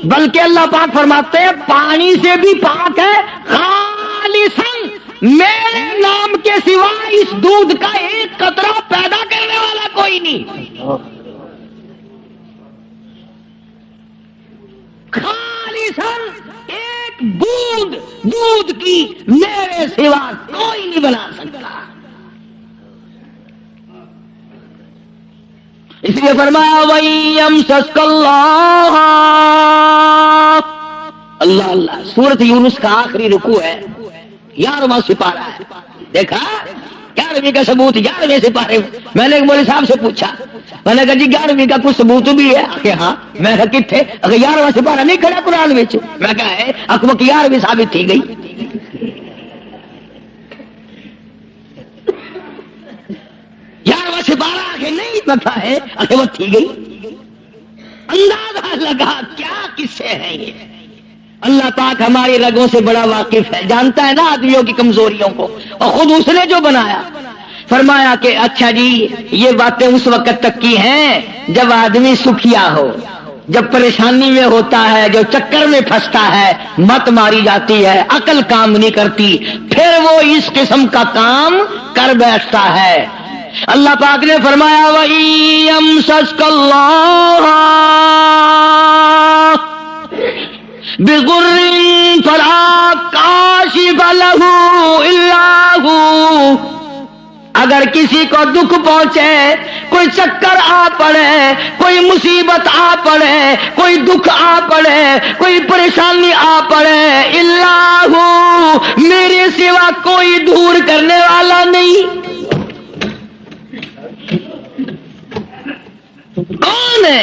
بلکہ اللہ پاک فرماتے ہیں پانی سے بھی پاک ہے. خالصاً میرے نام کے سوا اس دودھ کا ایک قطرہ پیدا کرنے والا کوئی نہیں. خالصاً ایک بوند دودھ کی میرے سوا کوئی نہیں بنا سکتا. اس لیے فرمایا وَيَمْسَسْكَ اللَّهُ اللہ اللہ. سورۃ یونس کا آخری رکوع ہے، 11واں سپارہ ہے. دیکھا 11ویں کا ثبوت 11ویں سپارے. میں نے ایک مولوی صاحب سے پوچھا، میں نے کہا جی 11ویں کا کچھ ثبوت بھی ہے کہ ہاں. میں کہا کتنے؟ اگر 11واں سپارہ نہیں کھڑا قرآن میں. میں کہا ہے اکبر 11ویں ثابت تھی گئی. 11واں سپارہ آگے نہیں پتا ہے اگر وہ تھی گئی. اندازہ لگا کیا قصے ہیں یہ. اللہ پاک ہماری رگوں سے بڑا واقف ہے، جانتا ہے نا آدمیوں کی کمزوریوں کو، اور خود اس نے جو بنایا. فرمایا کہ اچھا جی یہ باتیں اس وقت تک کی ہیں جب آدمی سکھیا ہو، جب پریشانی میں ہوتا ہے، جو چکر میں پھنستا ہے، مت ماری جاتی ہے، عقل کام نہیں کرتی، پھر وہ اس قسم کا کام کر بیٹھتا ہے. اللہ پاک نے فرمایا وَإِيَمْسَسْكَ اللَّهُ بِضُرٍّ فَلَا كَاشِفَ لَهُ إِلَّا هُوَ. اگر کسی کو دکھ پہنچے، کوئی چکر آ پڑے، کوئی مصیبت آ پڑے، کوئی دکھ آ پڑے، کوئی پریشانی آ پڑے، الا ہو، میرے سوا کوئی دور کرنے والا نہیں. کون ہے؟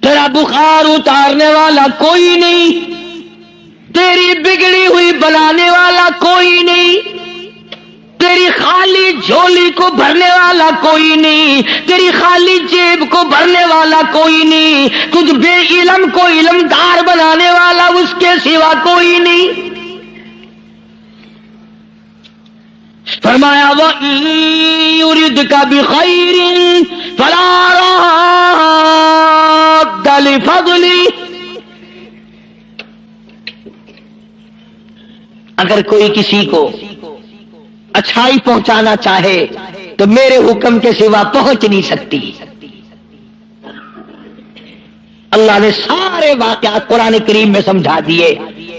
تیرا بخار اتارنے والا کوئی نہیں، تیری بگڑی ہوئی بنانے والا کوئی نہیں، تیری خالی جھولی کو بھرنے والا کوئی نہیں، تیری خالی جیب کو بھرنے والا کوئی نہیں، تجھ بے علم کو علمدار بنانے والا اس کے سوا کوئی نہیں. فرمایا وَإِن يُرِدْكَ بِخَيْرٍ فَلَا رَادَّ لِفَضْلِهِ. اگر کوئی کسی کو اچھائی پہنچانا چاہے تو میرے حکم کے سوا پہنچ نہیں سکتی. اللہ نے سارے واقعات قرآن کریم میں سمجھا دیے.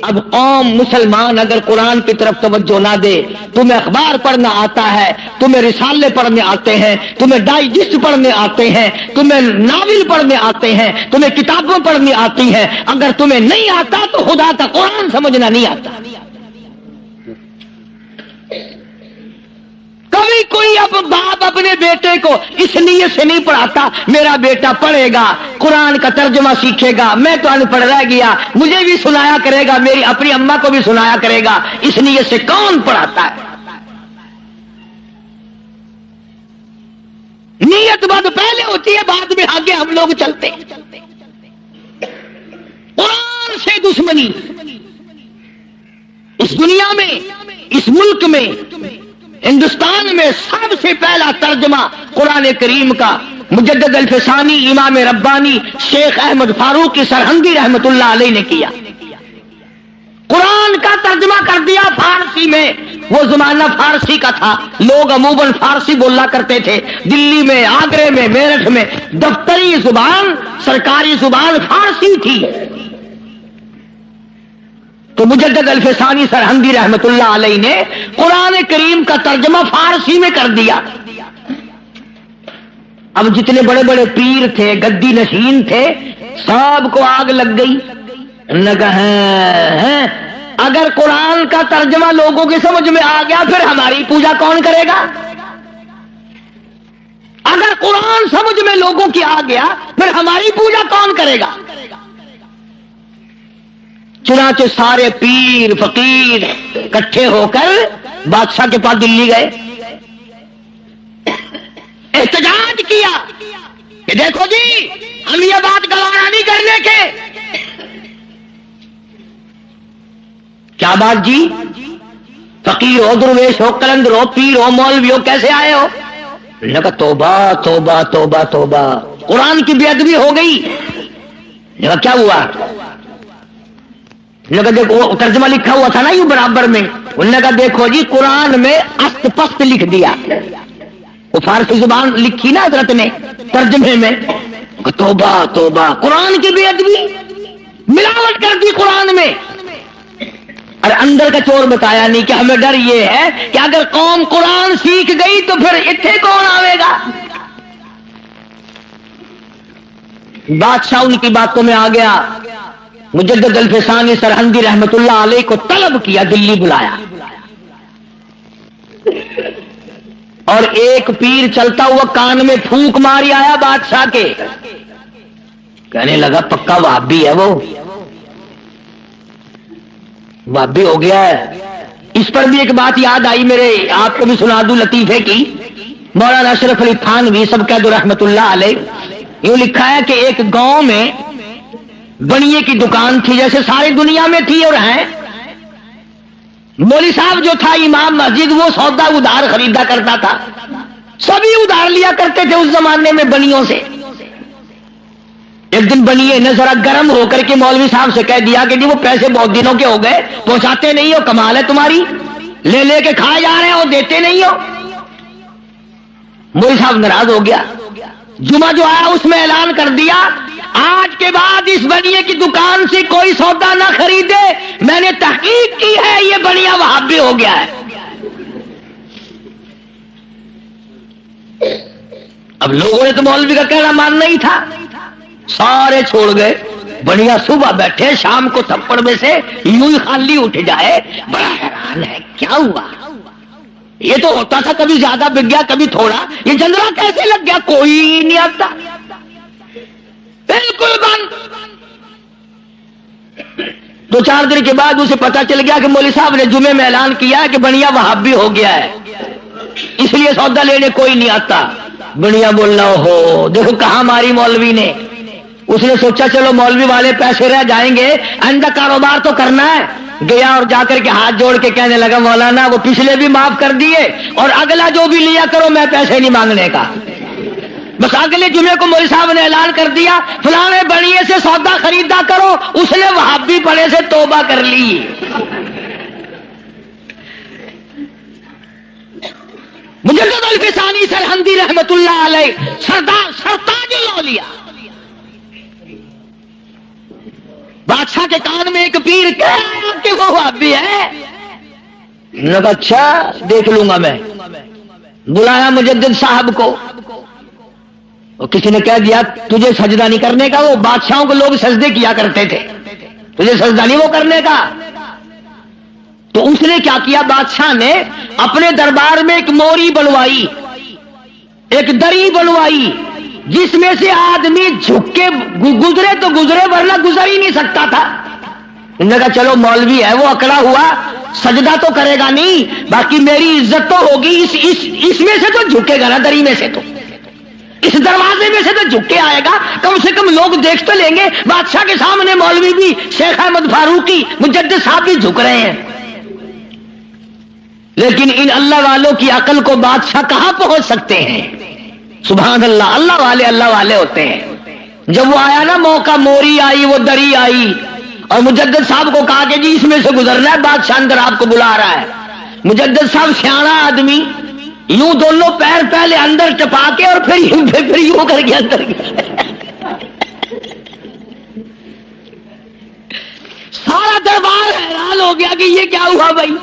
اب قوم مسلمان اگر قرآن کی طرف توجہ نہ دے، تمہیں اخبار پڑھنا آتا ہے، تمہیں رسالے پڑھنے آتے ہیں، تمہیں ڈائجسٹ پڑھنے آتے ہیں، تمہیں ناول پڑھنے آتے ہیں، تمہیں کتابیں پڑھنی آتی ہیں، اگر تمہیں نہیں آتا تو خدا کا قرآن سمجھنا نہیں آتا. کبھی کوئی اب باپ اپنے بیٹے کو اس نیت سے نہیں پڑھاتا میرا بیٹا پڑھے گا، قرآن کا ترجمہ سیکھے گا، میں تو ان پڑھ رہ گیا، مجھے بھی سنایا کرے گا، میری اپنی اماں کو بھی سنایا کرے گا. اس نیت سے کون پڑھاتا ہے؟ نیت بات پہلے ہوتی ہے، بعد میں آگے ہم لوگ چلتے. قرآن سے دشمنی اس دنیا میں، اس ملک میں، ہندوستان میں سب سے پہلا ترجمہ قرآن کریم کا مجدد الفسانی امام ربانی شیخ احمد فاروقی سرہندی رحمت اللہ علیہ نے کیا. قرآن کا ترجمہ کر دیا فارسی میں. وہ زمانہ فارسی کا تھا، لوگ عموماً فارسی بولا کرتے تھے. دلی میں، آگرے میں، میرٹھ میں دفتری زبان، سرکاری زبان فارسی تھی. تو مجدد الفسانی سرہندی رحمت اللہ علیہ نے قرآن کریم کا ترجمہ فارسی میں کر دیا. اب جتنے بڑے بڑے پیر تھے، گدی نشین تھے، سب کو آگ لگ گئی. اگر قرآن کا ترجمہ لوگوں کی سمجھ میں آ گیا پھر ہماری پوجا کون کرے گا؟ اگر قرآن سمجھ میں لوگوں کی آ گیا پھر ہماری پوجا کون کرے گا؟ چنانچہ سارے پیر فقیر اکٹھے ہو کر بادشاہ کے پاس دلی گئے، احتجاج کیا کہ دیکھو جی ہم یہ بات گوارا نہیں کرنے کے. کیا بات جی؟ فقیر ہو، درویش ہو، قلندر ہو، پیر ہو، مولوی ہو، کیسے آئے ہو؟ نے کہا توبہ توبہ توبہ توبہ، قرآن کی بے ادبی ہو گئی. نے کہا کیا ہوا؟ دیکھو ترجمہ لکھا ہوا تھا نا یوں برابر میں. انہوں نے کہا دیکھو جی قرآن میں است پست لکھ دیا، وہ فارسی زبان لکھی نا حضرت نے ترجمے میں. توبہ توبہ، قرآن کی بے ادبی، ملاوٹ کر دی قرآن میں. اور اندر کا چور بتایا نہیں کہ ہمیں ڈر یہ ہے کہ اگر قوم قرآن سیکھ گئی تو پھر اتنے کون آئے گا. بادشاہ ان کی باتوں میں آ گیا. مجدد الفسانی سرہندی رحمت اللہ علیہ کو طلب کیا, دلی بلایا, اور ایک پیر چلتا ہوا کان میں پھونک ماری آیا بادشاہ کے. کہنے لگا پکا وہابی ہے, وہ وہابی ہو گیا ہے. اس پر بھی ایک بات یاد آئی میرے, آپ کو بھی سنا دوں لطیفے کی. مولانا اشرف علی تھانوی سب کہہ دو رحمت اللہ علیہ, یوں لکھا ہے کہ ایک گاؤں میں بنیے کی دکان تھی, جیسے ساری دنیا میں تھی اور ہیں. مولوی صاحب جو تھا امام مسجد, وہ سودا ادھار خریدا کرتا تھا. سبھی ادھار لیا کرتے تھے اس زمانے میں بنیوں سے. ایک دن بنیے نے ذرا گرم ہو کر کے مولوی صاحب سے کہہ دیا کہ جی وہ پیسے بہت دنوں کے ہو گئے, پہنچاتے نہیں ہو, کمال ہے تمہاری, لے لے کے کھائے جا رہے ہو, دیتے نہیں ہو. مولوی صاحب ناراض ہو گیا. جمعہ جو آیا اس میں اعلان کر دیا, آج کے بعد اس بنیے کی دکان سے کوئی سودا نہ خریدے. میں نے تحقیق کی ہے, یہ بنیا وہابی ہو گیا ہے. اب لوگوں نے تو مولوی کا کہنا ماننا ہی تھا, سارے چھوڑ گئے. بنیا صبح بیٹھے, شام کو تھپڑ میں سے یوں ہی خالی اٹھ جائے. بڑا حیران ہے کیا ہوا, یہ تو ہوتا تھا کبھی زیادہ بک گیا کبھی تھوڑا, یہ جنرا کیسے لگ گیا, کوئی نہیں آتا, بالکل بند. 2-4 دن کے بعد اسے پتا چل گیا کہ مولوی صاحب نے جمعے میں اعلان کیا کہ بنیا وہابی ہو گیا ہے, اس لیے سودا لینے کوئی نہیں آتا. بنیا بولنا ہو دیکھو کہاں ماری مولوی نے. اس نے سوچا چلو مولوی والے پیسے رہ جائیں گے, آئندہ کاروبار تو کرنا ہے. گیا اور جا کر کے ہاتھ جوڑ کے کہنے لگا مولانا وہ پچھلے بھی معاف کر دیے, اور اگلا جو بھی لیا کرو میں پیسے نہیں مانگنے کا. بس اگلے جمعے کو مولوی صاحب نے اعلان کر دیا فلانے بنیے سے سودا خریدا کرو. اس نے وہابی پڑے سے توبہ کر لی. مجدد الفسانی سرہندی رحمت اللہ علیہ سرتاج الاولیاء, بادشاہ کے کان میں ایک پیر کہا کہ وہ وہابی ہے. اچھا دیکھ لوں گا میں. بلایا مجدد صاحب کو, اور کسی نے کہہ دیا تجھے سجدہ نہیں کرنے کا, وہ بادشاہوں کو لوگ سجدے کیا کرتے تھے, تجھے سجدہ نہیں وہ کرنے کا. تو اس نے کیا کیا, بادشاہ نے اپنے دربار میں ایک موری بنوائی, ایک دری بنوائی, جس میں سے آدمی جھک کے گزرے تو گزرے ورنہ گزر ہی نہیں سکتا تھا. انہوں نے کہا چلو مولوی ہے وہ اکڑا ہوا, سجدہ تو کرے گا نہیں, باقی میری عزت تو ہوگی, اس میں سے تو جھکے گا نا, دری میں سے تو, اس دروازے میں سے تو جھک کے آئے گا, کم سے کم لوگ دیکھ تو لیں گے. بادشاہ کے سامنے مولوی بھی, شیخ احمد فاروقی, مجدد صاحب بھی جھک رہے ہیں. لیکن ان اللہ والوں کی عقل کو بادشاہ کہاں پہنچ سکتے ہیں. سبحان اللہ, اللہ والے ہوتے ہیں. جب وہ آیا نا موقع, موری آئی, وہ دری آئی, اور مجدد صاحب کو کہا کہ جی اس میں سے گزرنا ہے, بادشاہ اندر آپ کو بلا رہا ہے. مجدد صاحب سیاںا آدمی, یوں دونوں پیر پہلے اندر ٹپا کے اور پھر یوں کر کے اندر سارا دربار حیران ہو گیا کہ یہ کیا ہوا بھائی.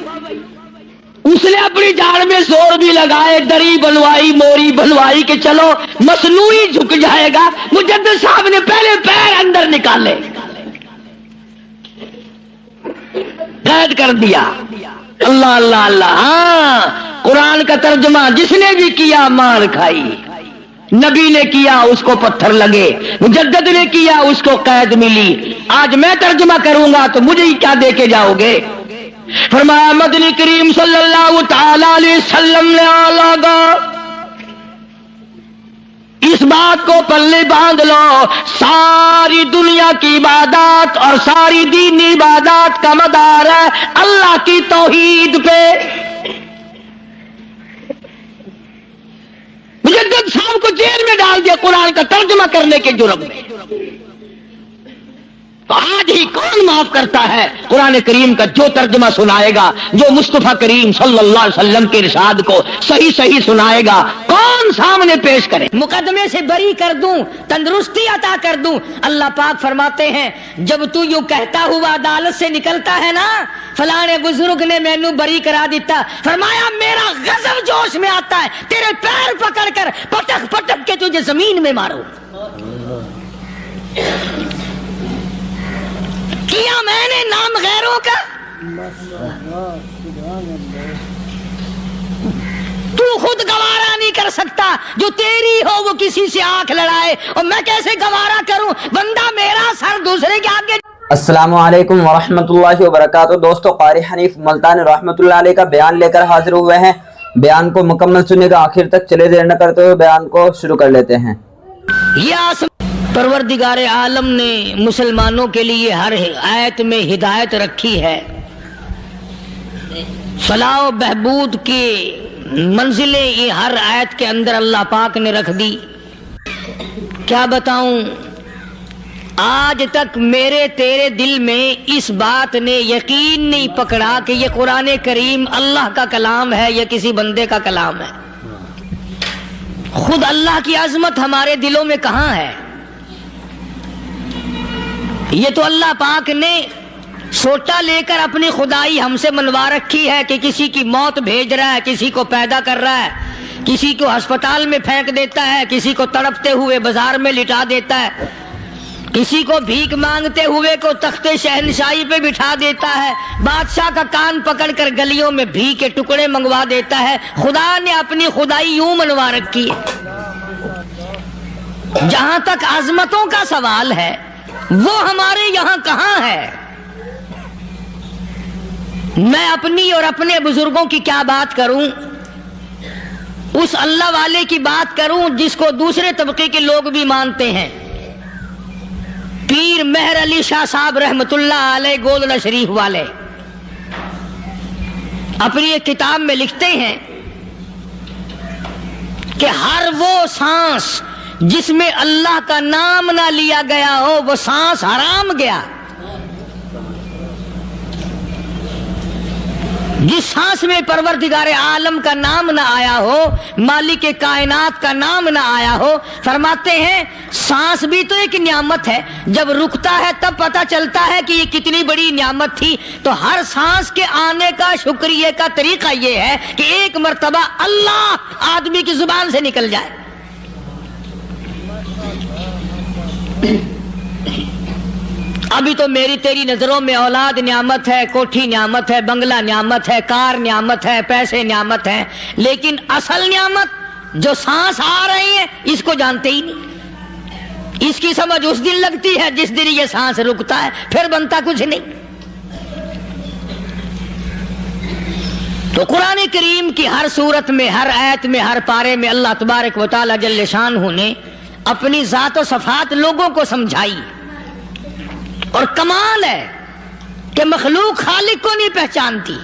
اس نے اپنی جان میں زور بھی لگائے, دری بنوائی, موری بنوائی کہ چلو مصنوعی جھک جائے گا. مجدد صاحب نے پہلے پیر اندر نکالے, قید کر دیا. اللہ اللہ اللہ. ہاں قرآن کا ترجمہ جس نے بھی کیا مار کھائی. نبی نے کیا اس کو پتھر لگے, مجدد نے کیا اس کو قید ملی. آج میں ترجمہ کروں گا تو مجھے ہی کیا دے کے جاؤ گے. فرمایا مدنی کریم صلی اللہ تعالی علیہ وسلم نے لگا, اس بات کو پلے باندھ لو, ساری دنیا کی عبادات اور ساری دینی عبادات کا مدار ہے اللہ کی توحید پہ. مجدد صاحب کو جیل میں ڈال دیا قرآن کا ترجمہ کرنے کے جرم میں. تو آج ہی کون معاف کرتا ہے؟ قرآن کریم کا جو ترجمہ سنائے گا، جو مصطفیٰ کریم صلی اللہ علیہ وسلم کے ارشاد کو صحیح صحیح سنائے گا، کون سامنے پیش کرے؟ مقدمے سے بری کر دوں، تندرستی عطا کر دوں۔ اللہ پاک فرماتے ہیں جب تو یوں کہتا ہوا عدالت سے نکلتا ہے نا، فلانے بزرگ نے مینوں بری کرا دیتا، فرمایا میرا غضب جوش میں آتا ہے، تیرے پیر پکڑ کر پٹک پٹک کے تجھے زمین میں مارو۔ کیا میں نے نام غیروں کا؟ تو خود گوارا نہیں کر سکتا، جو تیری ہو وہ کسی سے آنکھ لڑائے، اور میں کیسے گوارا کروں؟ بندہ میرا سر دوسرے کے آگے۔ السلام علیکم ورحمۃ اللہ وبرکاتہ۔ دوستو، قاری حنیف ملتانی رحمۃ اللہ علیہ کا بیان لے کر حاضر ہوئے ہیں۔ بیان کو مکمل سننے کا، آخر تک چلے دیر نہ کرتے ہوئے بیان کو شروع کر لیتے ہیں۔ پروردگار عالم نے مسلمانوں کے لیے ہر آیت میں ہدایت رکھی ہے، فلاح و بہبود کی منزلیں یہ ہر آیت کے اندر اللہ پاک نے رکھ دی۔ کیا بتاؤں، آج تک میرے تیرے دل میں اس بات نے یقین نہیں پکڑا کہ یہ قرآن کریم اللہ کا کلام ہے یا کسی بندے کا کلام ہے۔ خود اللہ کی عظمت ہمارے دلوں میں کہاں ہے؟ یہ تو اللہ پاک نے سوٹا لے کر اپنی خدائی ہم سے منوا رکھی ہے کہ کسی کی موت بھیج رہا ہے، کسی کو پیدا کر رہا ہے، کسی کو ہسپتال میں پھینک دیتا ہے، کسی کو تڑپتے ہوئے بازار میں لٹا دیتا ہے، کسی کو بھیک مانگتے ہوئے کو تخت شہنشاہی پہ بٹھا دیتا ہے، بادشاہ کا کان پکڑ کر گلیوں میں بھیک کے ٹکڑے منگوا دیتا ہے۔ خدا نے اپنی خدائی یوں منوا رکھی ہے۔ جہاں تک عظمتوں کا سوال ہے، وہ ہمارے یہاں کہاں ہے؟ میں اپنی اور اپنے بزرگوں کی کیا بات کروں، اس اللہ والے کی بات کروں جس کو دوسرے طبقے کے لوگ بھی مانتے ہیں۔ پیر مہر علی شاہ صاحب رحمت اللہ علیہ گولڈا شریف والے اپنی ایک کتاب میں لکھتے ہیں کہ ہر وہ سانس جس میں اللہ کا نام نہ لیا گیا ہو وہ سانس حرام گیا۔ جس سانس میں پروردگار عالم کا نام نہ آیا ہو، مالک کائنات کا نام نہ آیا ہو، فرماتے ہیں سانس بھی تو ایک نعمت ہے، جب رکتا ہے تب پتہ چلتا ہے کہ یہ کتنی بڑی نعمت تھی۔ تو ہر سانس کے آنے کا شکریہ کا طریقہ یہ ہے کہ ایک مرتبہ اللہ آدمی کی زبان سے نکل جائے۔ ابھی تو میری تیری نظروں میں اولاد نعمت ہے، کوٹھی نعمت ہے، بنگلہ نعمت ہے، کار نعمت ہے، پیسے نعمت ہیں، لیکن اصل نعمت جو سانس آ رہی ہے اس کو جانتے ہی نہیں۔ اس کی سمجھ اس دن لگتی ہے جس دن یہ سانس رکتا ہے، پھر بنتا کچھ نہیں۔ تو قرآن کریم کی ہر صورت میں، ہر آیت میں، ہر پارے میں اللہ تبارک و تعالی جل شانہ نے اپنی ذات و صفات لوگوں کو سمجھائی۔ اور کمال ہے کہ مخلوق خالق کو نہیں پہچانتی۔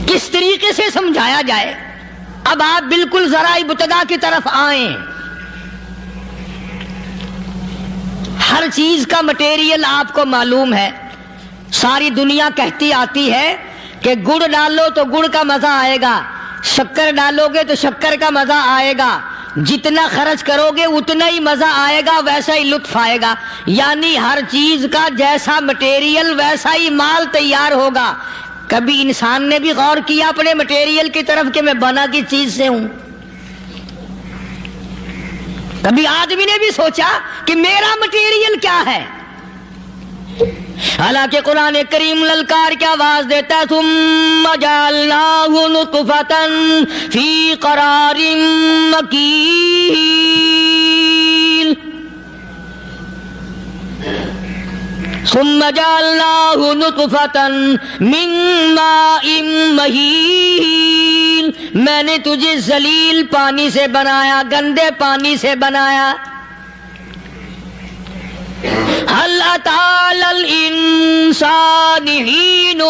کس طریقے سے سمجھایا جائے؟ اب آپ بالکل ذرا ابتدا کی طرف آئیں۔ ہر چیز کا مٹیریل آپ کو معلوم ہے۔ ساری دنیا کہتی آتی ہے کہ گڑ ڈالو تو گڑ کا مزہ آئے گا، شکر ڈالو گے تو شکر کا مزہ آئے گا، جتنا خرچ کرو گے اتنا ہی مزہ آئے گا، ویسا ہی لطف آئے گا۔ یعنی ہر چیز کا جیسا مٹیریل ویسا ہی مال تیار ہوگا۔ کبھی انسان نے بھی غور کیا اپنے مٹیریل کی طرف کہ میں بنا کس چیز سے ہوں؟ کبھی آدمی نے بھی سوچا کہ میرا مٹیریل کیا ہے؟ حالانکہ قرآن کریم للکار کی آواز دیتا ہے ثم جعلناہ نطفۃ فی قرار مکین، ثم جعلناہ نطفۃ من ماء مہین، میں نے تجھے ذلیل پانی سے بنایا، گندے پانی سے بنایا۔ هل أتى على الإنسان حين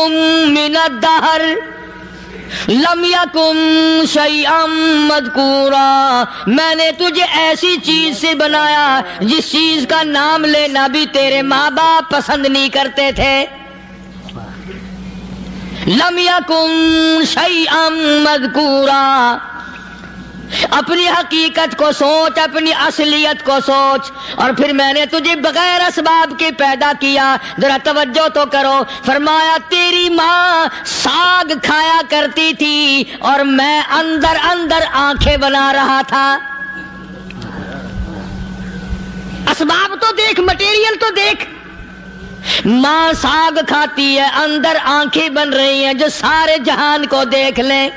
من الدهر لم یکن شیئا مذکورا، میں نے تجھے ایسی چیز سے بنایا جس چیز کا نام لینا بھی تیرے ماں باپ پسند نہیں کرتے تھے. لم یکن شیئا مذکورا. اپنی حقیقت کو سوچ، اپنی اصلیت کو سوچ. اور پھر میں نے تجھے بغیر اسباب کے پیدا کیا. ذرا توجہ تو کرو. فرمایا تیری ماں ساگ کھایا کرتی تھی اور میں اندر اندر آنکھیں بنا رہا تھا. اسباب تو دیکھ، مٹیریل تو دیکھ. ماں ساگ کھاتی ہے، اندر آنکھیں بن رہی ہیں جو سارے جہان کو دیکھ لیں.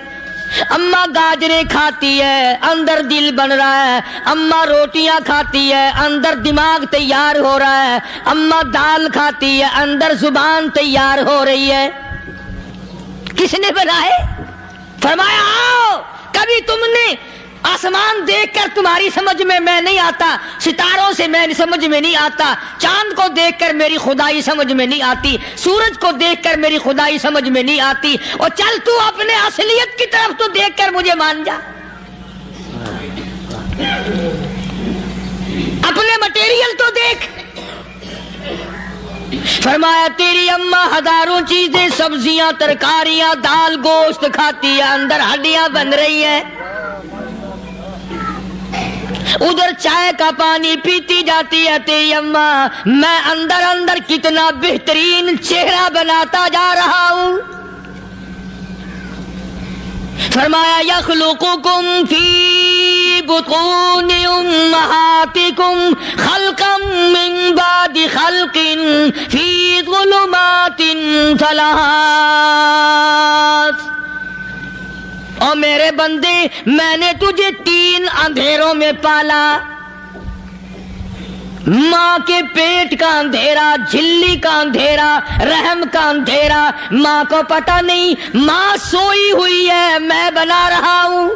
اماں گاجریں کھاتی ہے، اندر دل بن رہا ہے. اماں روٹیاں کھاتی ہے، اندر دماغ تیار ہو رہا ہے. اماں دال کھاتی ہے، اندر زبان تیار ہو رہی ہے. کس نے بنائے؟ فرمایا آؤ. کبھی تم نے آسمان دیکھ کر تمہاری سمجھ میں نہیں آتا، ستاروں سے میں سمجھ میں نہیں آتا، چاند کو دیکھ کر میری خدائی سمجھ میں نہیں آتی، سورج کو دیکھ کر میری خدائی سمجھ میں نہیں آتی. اور چل تو اپنے اصلیت کی طرف تو دیکھ کر مجھے مان جا. اپنے مٹیریل تو دیکھ. فرمایا تیری اماں ہزاروں چیزیں، سبزیاں، ترکاریاں، دال، گوشت کھاتی ہے، اندر ہڈیاں بن رہی ہیں. ادھر چائے کا پانی پیتی جاتی ہے تیری اماں. میں اندر اندر کتنا بہترین چہرہ بناتا جا رہا ہوں. فرمایا یخلقکم فی بطون امہاتکم خلقا من بعد خلق فی ظلمات ثلاث. اور میرے بندے میں نے تجھے 3 اندھیروں میں پالا. ماں کے پیٹ کا اندھیرا، جھلی کا اندھیرا، رحم کا اندھیرا. ماں کو پتہ نہیں ماں سوئی ہوئی ہے، میں بنا رہا ہوں.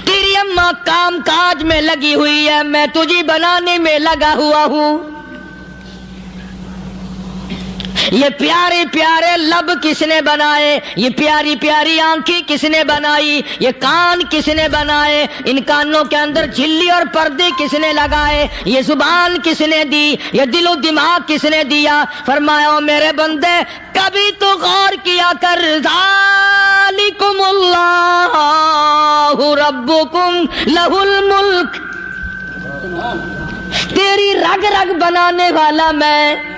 تیری اماں کام کاج میں لگی ہوئی ہے، میں تجھے بنانے میں لگا ہوا ہوں. یہ پیارے پیارے لب کس نے بنائے؟ یہ پیاری پیاری آنکھیں کس نے بنائی؟ یہ کان کس نے بنائے؟ ان کانوں کے اندر جھلی اور پردے کس نے لگائے؟ یہ زبان کس نے دی؟ یہ دل و دماغ کس نے دیا؟ فرمایا میرے بندے کبھی تو غور کیا کر. ذالکم اللہ ربکم لہ الملک. تیری رگ رگ بنانے والا میں.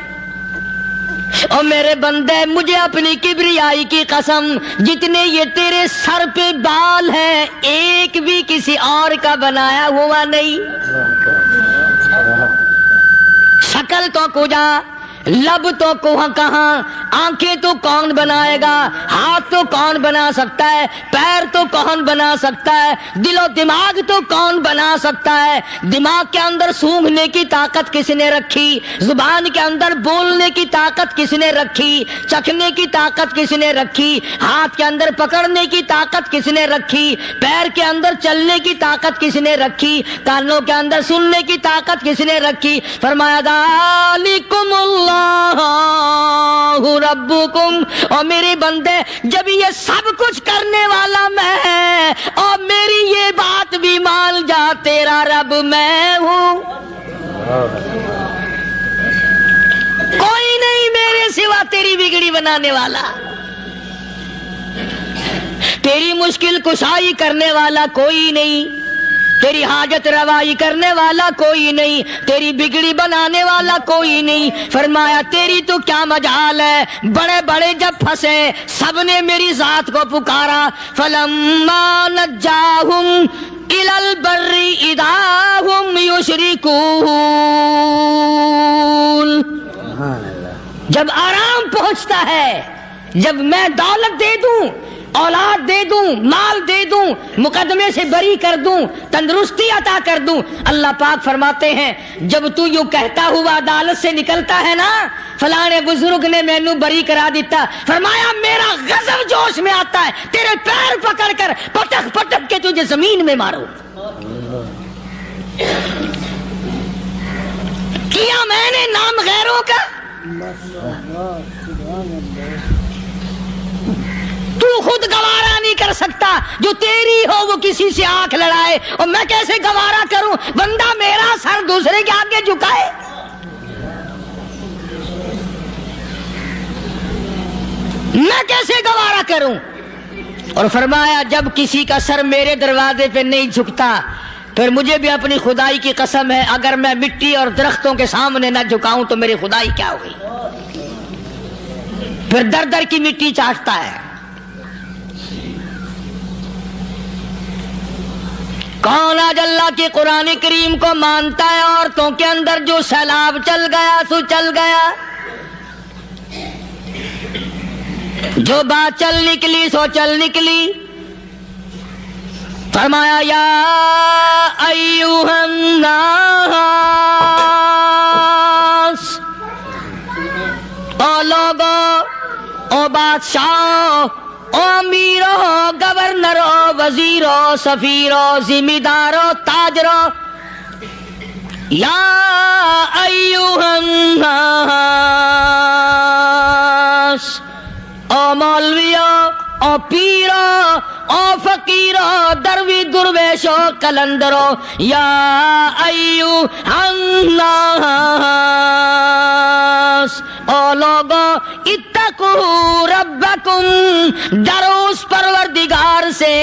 اور میرے بندے مجھے اپنی کبریائی کی قسم، جتنے یہ تیرے سر پہ بال ہیں ایک بھی کسی اور کا بنایا ہوا نہیں. شکل تو کجا، لب تو کہاں، آنکھیں تو کون بنائے گا، ہاتھ تو کون بنا سکتا ہے، پیر تو کون بنا سکتا ہے، دل و دماغ تو کون بنا سکتا ہے. دماغ کے اندر سونگھنے کی طاقت کس نے رکھی؟ زبان کے اندر بولنے کی طاقت کس نے رکھی؟ چکھنے کی طاقت کس نے رکھی؟ ہاتھ کے اندر پکڑنے کی طاقت کس نے رکھی؟ پیر کے اندر چلنے کی طاقت کس نے رکھی؟ کانوں کے اندر سننے کی طاقت کس نے رکھی؟ فرمایا ذالکم اللہ ربکم. اور میرے بندے جب یہ سب کچھ کرنے والا میں اور میری یہ بات بھی مان جا تیرا رب میں ہوں. کوئی نہیں میرے سوا تیری بگڑی بنانے والا، تیری مشکل کشائی کرنے والا کوئی نہیں، تیری حاجت روائی کرنے والا کوئی نہیں، تیری بگڑی بنانے والا کوئی نہیں. فرمایا تیری تو کیا مجال ہے. بڑے بڑے جب پھنسے سب نے میری ذات کو پکارا. فلما نجاہم الی البر اذا ہم یشرکون. جب آرام پہنچتا ہے، جب میں دولت دے دوں، اولاد دے دوں، مال دے دوں، مقدمے سے بری کر دوں، تندرستی عطا کر دوں، اللہ پاک فرماتے ہیں جب تو یوں کہتا ہوا عدالت سے نکلتا ہے نا فلانے بزرگ نے مینو بری کرا دیتا، فرمایا میرا غضب جوش میں آتا ہے تیرے پیر پکڑ کر پٹک پٹک کے تجھے زمین میں ماروں. کیا میں نے نام غیروں کا؟ تو خود گوارا نہیں کر سکتا، جو تیری ہو وہ کسی سے آنکھ لڑائے، اور میں کیسے گوارا کروں بندہ میرا سر دوسرے کے آگے جھکائے؟ میں کیسے گوارا کروں؟ اور فرمایا جب کسی کا سر میرے دروازے پہ نہیں جھکتا پھر مجھے بھی اپنی خدائی کی قسم ہے، اگر میں مٹی اور درختوں کے سامنے نہ جھکاؤں تو میری خدائی کیا ہوگی؟ پھر در در کی مٹی چاٹتا ہے۔ کون آج اللہ کے قرآن کریم کو مانتا ہے؟ عورتوں کے اندر جو سیلاب چل گیا سو چل گیا، جو بات چل نکلی سو چل نکلی۔ فرمایا یا ایھا الناس، او لوگو، او بادشاہ، او امیرو، گورنرو، وزیرو، سفیرو، ذمہ دارو، تاجرو، یا ایھا الناس، او مولویو، او پیرو، او فقیرو، دروی درویشو، کلندرو، یا ایھا الناس، او لوگو، اتقوا ربکم، ڈرو اس پروردگار سے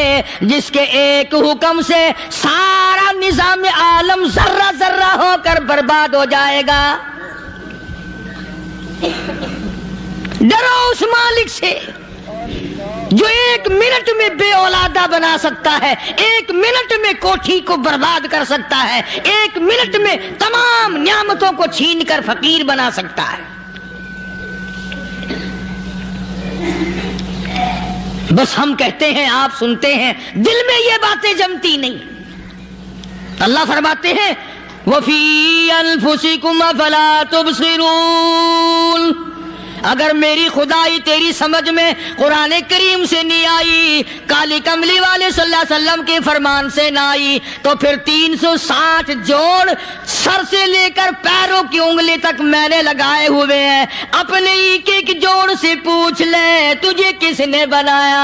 جس کے ایک حکم سے سارا نظام عالم ذرہ ذرہ ہو کر برباد ہو جائے گا۔ ڈرو اس مالک سے جو ایک منٹ میں بے اولادہ بنا سکتا ہے، ایک منٹ میں کوٹھی کو برباد کر سکتا ہے، ایک منٹ میں تمام نعمتوں کو چھین کر فقیر بنا سکتا ہے۔ بس ہم کہتے ہیں، آپ سنتے ہیں، دل میں یہ باتیں جمتی نہیں۔ اللہ فرماتے ہیں وَفِي أَنفُسِكُمْ أَفَلَا تُبْصِرُونَ، اگر میری خدائی تیری سمجھ میں قرآن کریم سے نہیں آئی، کالی کملی والے صلی اللہ علیہ وسلم کے فرمان سے نہ آئی، تو پھر 360 جوڑ سر سے لے کر پیروں کی انگلی تک میں نے لگائے ہوئے ہیں، اپنے ایک ایک جوڑ سے پوچھ لے تجھے کس نے بنایا؟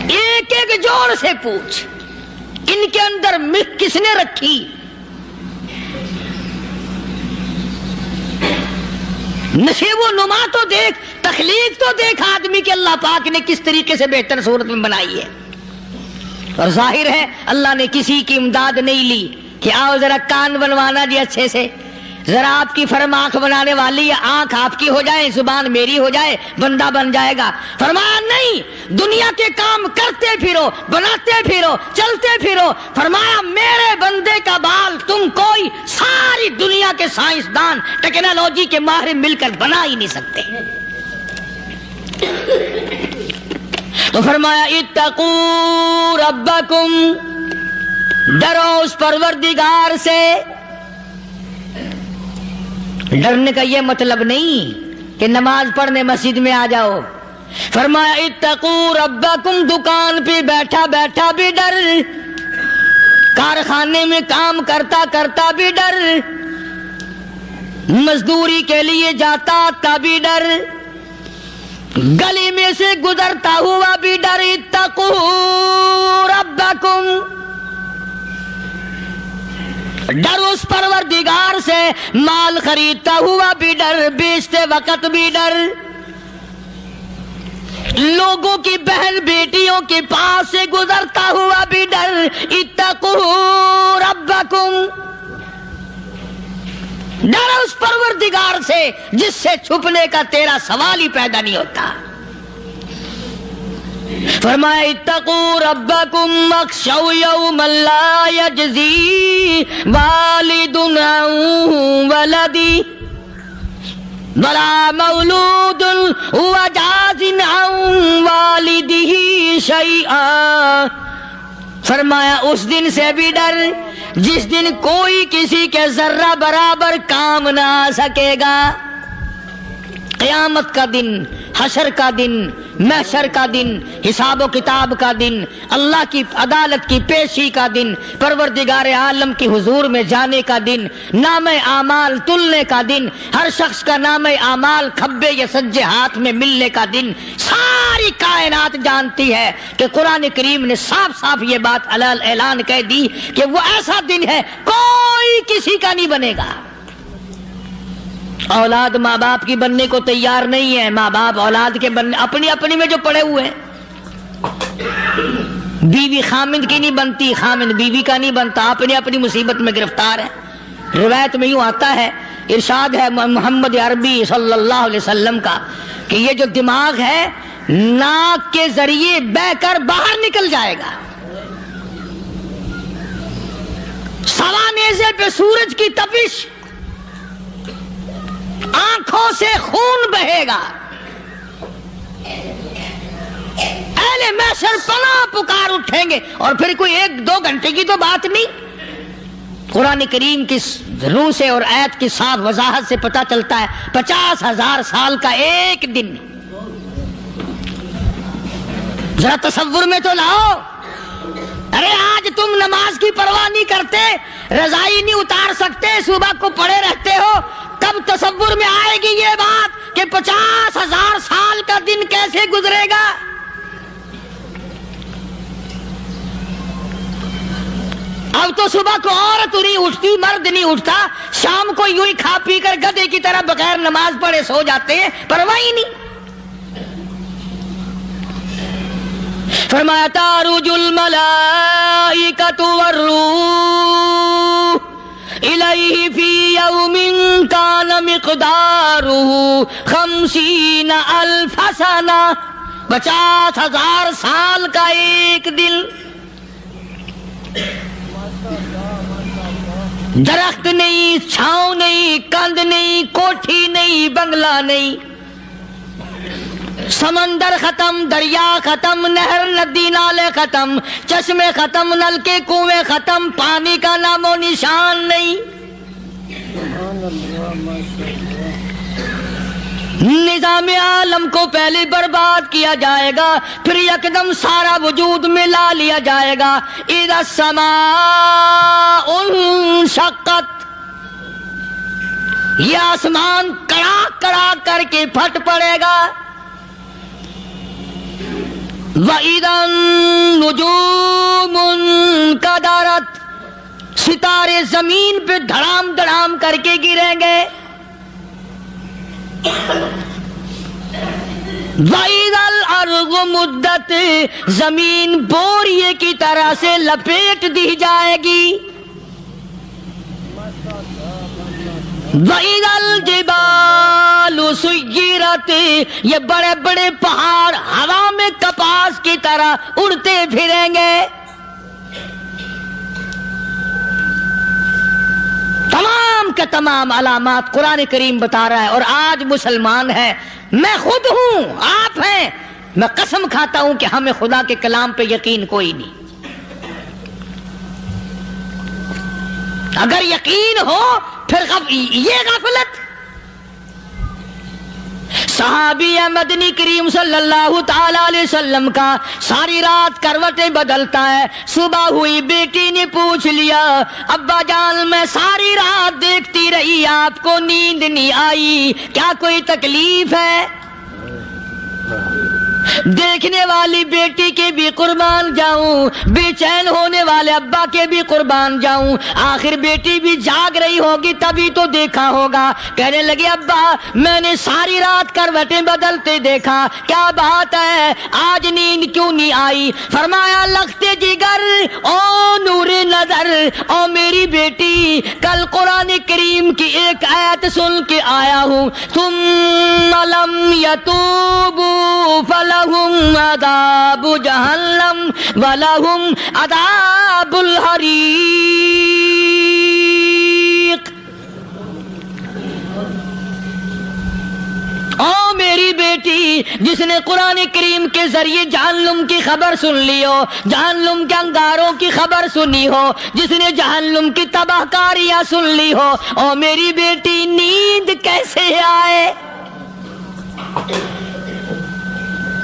ایک ایک جوڑ سے پوچھ، ان کے اندر مکھ کس نے رکھی؟ نشیب و نما تو دیکھ، تخلیق تو دیکھ آدمی کے اللہ پاک نے کس طریقے سے بہتر صورت میں بنائی ہے۔ اور ظاہر ہے اللہ نے کسی کی امداد نہیں لی کہ آؤ ذرا کان بنوانا جی اچھے سے، ذرا آپ کی فرم آنکھ بنانے والی ہے، آنکھ آپ کی ہو جائے، زبان میری ہو جائے، بندہ بن جائے گا۔ فرمایا نہیں، دنیا کے کام کرتے پھرو، بناتے پھرو، چلتے پھرو۔ فرمایا میرے بندے کا بال تم کوئی ساری دنیا کے سائنسدان، ٹیکنالوجی کے ماہر مل کر بنا ہی نہیں سکتے۔ تو فرمایا اتقوا ربکم، ڈرو اس پروردگار سے۔ ڈرنے کا یہ مطلب نہیں کہ نماز پڑھنے مسجد میں آ جاؤ۔ فرمایا اتقوا ربکم، دکان پہ بیٹھا بیٹھا بھی ڈر، کارخانے میں کام کرتا کرتا بھی ڈر، مزدوری کے لیے جاتا آتا بھی ڈر، گلی میں سے گزرتا ہوا بھی ڈر۔ اتقوا ربکم، ڈر اس پروردگار سے، مال خریدتا ہوا بھی ڈر، بیچتے وقت بھی ڈر، لوگوں کی بہن بیٹیوں کے پاس سے گزرتا ہوا بھی ڈر۔ اتقوا ربکم، ڈر اس پروردگار سے جس سے چھپنے کا تیرا سوال ہی پیدا نہیں ہوتا۔ فرمایا اتقوا ربکم واخشوا یوما لا یجزی والد عن ولدہ ولا مولود هو جاز عن والدہ شیئا۔ فرمایا اس دن سے بھی ڈر جس دن کوئی کسی کے ذرہ برابر کام نہ آ سکے گا۔ قیامت کا دن حشر کا دن، محشر کا دن، حساب و کتاب کا دن، اللہ کی عدالت کی پیشی کا دن، پروردگار عالم کی حضور میں جانے کا دن، نام اعمال تلنے کا دن، ہر شخص کا نام اعمال کھبے یا سجے ہاتھ میں ملنے کا دن، ساری کائنات جانتی ہے کہ قرآن کریم نے صاف صاف یہ بات اعلان کہہ دی کہ وہ ایسا دن ہے کوئی کسی کا نہیں بنے گا۔ اولاد ماں باپ کی بننے کو تیار نہیں ہے، ماں باپ اولاد کے بننے اپنی اپنی میں جو پڑے ہوئے ہیں۔ بیوی خامند کی نہیں بنتی، خامند بیوی کا نہیں بنتا، اپنی اپنی مصیبت میں گرفتار ہے۔ روایت میں یوں آتا ہے، ارشاد ہے محمد عربی صلی اللہ علیہ وسلم کا کہ یہ جو دماغ ہے ناک کے ذریعے بہہ کر باہر نکل جائے گا، سوا نیزے پہ سورج کی تپش، آنکھوں سے خون بہے گا، اہل محشر پناہ پکار اٹھیں گے، اور پھر کوئی 1-2 گھنٹے کی تو بات نہیں۔ قرآن کریم کی روح سے اور آیت کی صاف وضاحت سے پتہ چلتا ہے 50,000 سال کا ایک دن۔ ذرا تصور میں تو لاؤ، ارے آج تم نماز کی پرواہ نہیں کرتے، رضائی نہیں اتار سکتے، صبح کو پڑے رہتے ہو، کب تصور میں آئے گی یہ بات کہ 50,000 سال کا دن کیسے گزرے گا؟ اب تو صبح کو عورت نہیں اٹھتی، مرد نہیں اٹھتا، شام کو یوں ہی کھا پی کر گدھے کی طرح بغیر نماز پڑھے سو جاتے ہیں، پرواہ ہی نہیں۔ فرمایا تعرج الملائکۃ والروح الیہ فی یوم کان مقدارہ 50,000 سنہ، 50,000 سال کا ایک دن۔ درخت نہیں، چھاؤں نہیں، کند نہیں، کوٹھی نہیں، بنگلہ نہیں، سمندر ختم، دریا ختم، نہر ندی نالے ختم، چشمے ختم، نلکے کنویں ختم، پانی کا نام و نشان نہیں۔ نظام عالم کو پہلے برباد کیا جائے گا، پھر یکدم سارا وجود ملا لیا جائے گا۔ اذا السماء انشقت، یہ آسمان کڑاک کڑاک کر کے پھٹ پڑے گا۔ وَإِذَا النُّجُومُ انْكَدَرَتْ، ستارے زمین پہ دھڑام دھڑام کر کے گریں گے۔ وَإِذَا الْأَرْضُ مُدَّتْ، زمین بوریے کی طرح سے لپیٹ دی جائے گی۔ وَإِذَا الْجِبَالُ سُيِّرَتْ، یہ بڑے بڑے پہاڑ ہوا میں کپاس کی طرح اڑتے پھریں گے۔ تمام کے تمام علامات قرآن کریم بتا رہا ہے، اور آج مسلمان ہے، میں خود ہوں، آپ ہیں، میں قسم کھاتا ہوں کہ ہمیں خدا کے کلام پہ یقین کوئی نہیں۔ اگر یقین ہو پھر یہ غفلت۔ صحابی مدنی کریم صلی اللہ تعالی علیہ وسلم کا ساری رات کروٹیں بدلتا ہے، صبح ہوئی بیٹی نے پوچھ لیا، ابا جان میں ساری رات دیکھتی رہی، آپ کو نیند نہیں آئی، کیا کوئی تکلیف ہے؟ دیکھنے والی بیٹی کے بھی قربان جاؤں، بے چین ہونے والے ابا کے بھی قربان جاؤں، آخر بیٹی بھی جاگ رہی ہوگی تبھی تو دیکھا ہوگا۔ کہنے لگے ابا میں نے ساری رات کروٹیں بدلتے دیکھا، کیا بات ہے، آج نیند کیوں نہیں آئی؟ فرمایا لختے جگر او نور نظر، او میری بیٹی کل قرآن کریم کی ایک آیت سن کے آیا ہوں، ثم لم یتوبوا فلہم عذاب جہنم ولہم عذاب الحریق۔ او میری بیٹی جس نے قرآن کریم کے ذریعے جہنم کی خبر سن لی ہو، جہنم کے انگاروں کی خبر سنی ہو، جس نے جہنم کی تباہ کاریاں سن لی ہو، او میری بیٹی نیند کیسے آئے؟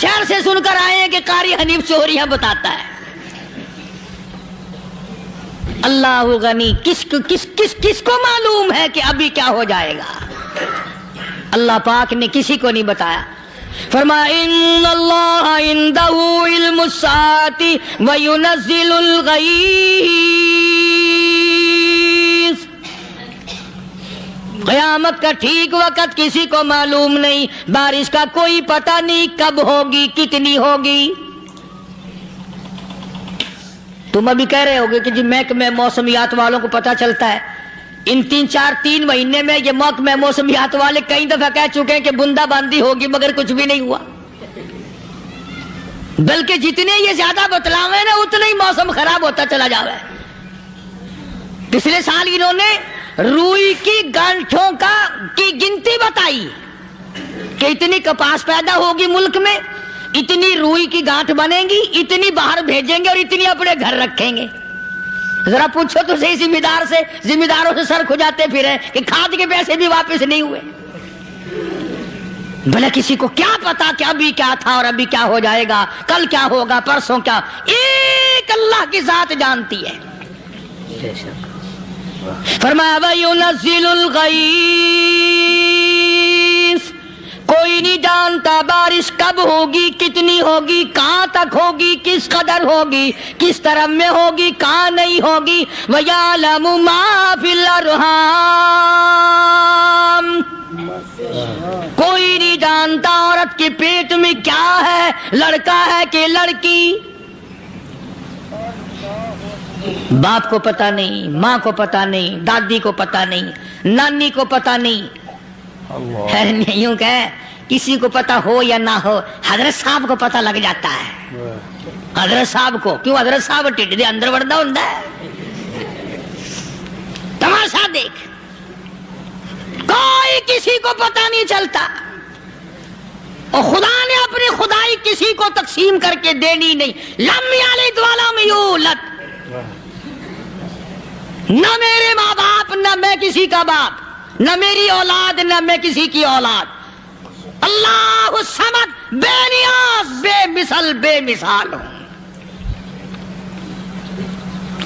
شہر سے سن کر آئے ہیں کہ قاری حنیف چوریاں بتاتا ہے۔ اللہ غنی، کس کو معلوم ہے کہ ابھی کیا ہو جائے گا؟ اللہ پاک نے کسی کو نہیں بتایا۔ فرمایا ان اللہ عندہ علم الساعۃ وینزل الغیث، قیامت کا ٹھیک وقت کسی کو معلوم نہیں، بارش کا کوئی پتہ نہیں کب ہوگی، کتنی ہوگی۔ تم ابھی کہہ رہے ہوگے کہ جی محکمہ موسمیات والوں کو پتہ چلتا ہے، ان 3 مہینے میں یہ محکمہ موسمیات والے کئی دفعہ کہہ چکے ہیں کہ بندہ باندی ہوگی، مگر کچھ بھی نہیں ہوا۔ بلکہ جتنے یہ زیادہ بتلاوے نا اتنا ہی موسم خراب ہوتا چلا جاوے۔ پچھلے سال انہوں نے روئی کی گانٹھوں کی گنتی بتائی کہ اتنی کپاس پیدا ہوگی ملک میں، اتنی روئی کی گانٹھ بنے گی، اتنی باہر بھیجیں گے اور اتنی اپنے گھر رکھیں گے۔ ذرا پوچھو تو صحیح ذمہ داروں سے سر کھجاتے پھرے کہ کھاد کے پیسے بھی واپس نہیں ہوئے۔ بھلا کسی کو کیا پتا کہ ابھی کیا تھا اور ابھی کیا ہو جائے گا، کل کیا ہوگا، پرسوں کیا؟ ایک اللہ کی ذات جانتی ہے۔ فرمایا وَيُنَزِّلُ الْغَيْثَ، کوئی نہیں جانتا بارش کب ہوگی، کتنی ہوگی، کہاں تک ہوگی، کس قدر ہوگی، کس طرف میں ہوگی، کہاں نہیں ہوگی۔ وَيَعْلَمُ مَا فِي الْأَرْحَامِ، کوئی نہیں جانتا عورت کے پیٹ میں کیا ہے، لڑکا ہے کہ لڑکی۔ باپ کو پتہ نہیں، ماں کو پتہ نہیں، دادی کو پتہ نہیں، نانی کو پتہ نہیں۔ یوں کہ کسی کو پتہ ہو یا نہ ہو، حضرت صاحب کو پتہ لگ جاتا ہے۔ حضرت صاحب کو کیوں؟ حضرت صاحب ٹھڈ دے اندر وڑدا ہوندا ہے۔ تماشا دیکھ، کوئی کسی کو پتہ نہیں چلتا، اور خدا نے اپنی خدائی کسی کو تقسیم کر کے دینی نہیں۔ لم یلد ولم یولد، نہ میرے ماں باپ، نہ میں کسی کا باپ، نہ میری اولاد، نہ میں کسی کی اولاد۔ اللہ الصمد، بے نیاز، بے مثل، بے مثال ہوں،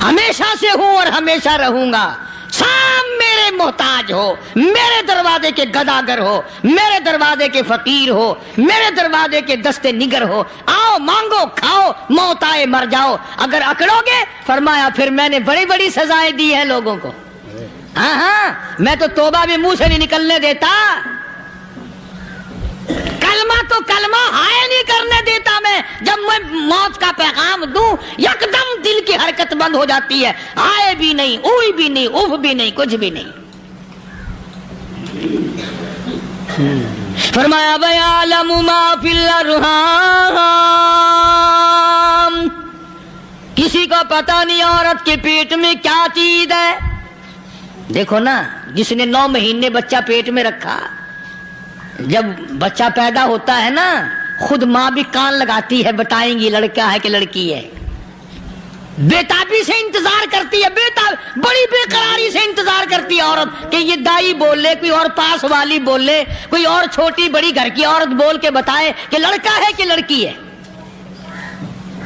ہمیشہ سے ہوں اور ہمیشہ رہوں گا۔ سام میرے محتاج ہو، میرے دروازے کے گداگر ہو، میرے دروازے کے فقیر ہو، میرے دروازے کے دستے نگر ہو، آؤ مانگو کھاؤ، موت آئے مر جاؤ۔ اگر اکڑو گے، فرمایا پھر میں نے بڑی بڑی سزائیں دی ہیں لوگوں کو۔ ہاں میں تو توبہ بھی منہ سے نہیں نکلنے دیتا، کلمہ تو کلمہ ہائے نہیں کرنے دیتا میں۔ جب میں موت کا پیغام دوں یکدم دل کی حرکت بند ہو جاتی ہے، ہائے بھی نہیں، اوئی بھی نہیں، اوف بھی نہیں، کچھ بھی نہیں۔ فرمایا وَيَعْلَمُ مَا فِي الْأَرْحَامِ، کسی کو پتہ نہیں عورت کے پیٹ میں کیا چیز ہے۔ دیکھو نا، جس نے 9 مہینے بچہ پیٹ میں رکھا، جب بچہ پیدا ہوتا ہے نا، خود ماں بھی کان لگاتی ہے، بتائیں گی لڑکا ہے کہ لڑکی ہے۔ بےتابی سے انتظار کرتی ہے، بڑی بے قراری سے انتظار کرتی ہے عورت کہ یہ دائی بول لے، کوئی اور پاس والی بول لے، کوئی اور چھوٹی بڑی گھر کی عورت بول کے بتائے کہ لڑکا ہے کہ لڑکی ہے۔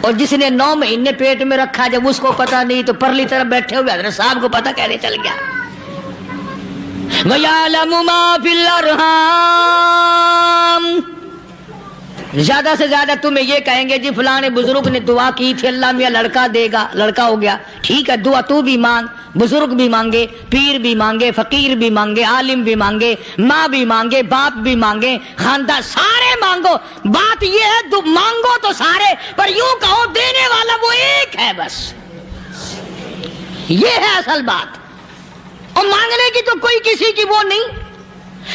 اور جس نے 9 مہینے پیٹ میں رکھا، جب اس کو پتا نہیں تو پرلی طرف بیٹھے ہوئے حضرت صاحب کو پتا کہنے چل گیا۔ وَيَعْلَمُ مَا فِي الْأَرْحَامِ، زیادہ سے زیادہ تمہیں یہ کہیں گے جی فلاں بزرگ نے دعا کی تھی، اللہ میاں لڑکا دے گا، لڑکا ہو گیا، ٹھیک ہے، دعا تو بھی مانگ، بزرگ بھی مانگے، پیر بھی مانگے، فقیر بھی مانگے، عالم بھی مانگے، ماں بھی مانگے، باپ بھی مانگے، خاندان سارے مانگو۔ بات یہ ہے مانگو تو سارے، پر یوں کہو دینے والا وہ ایک ہے بس، یہ ہے اصل بات۔ اور مانگنے کی تو کوئی کسی کی وہ نہیں۔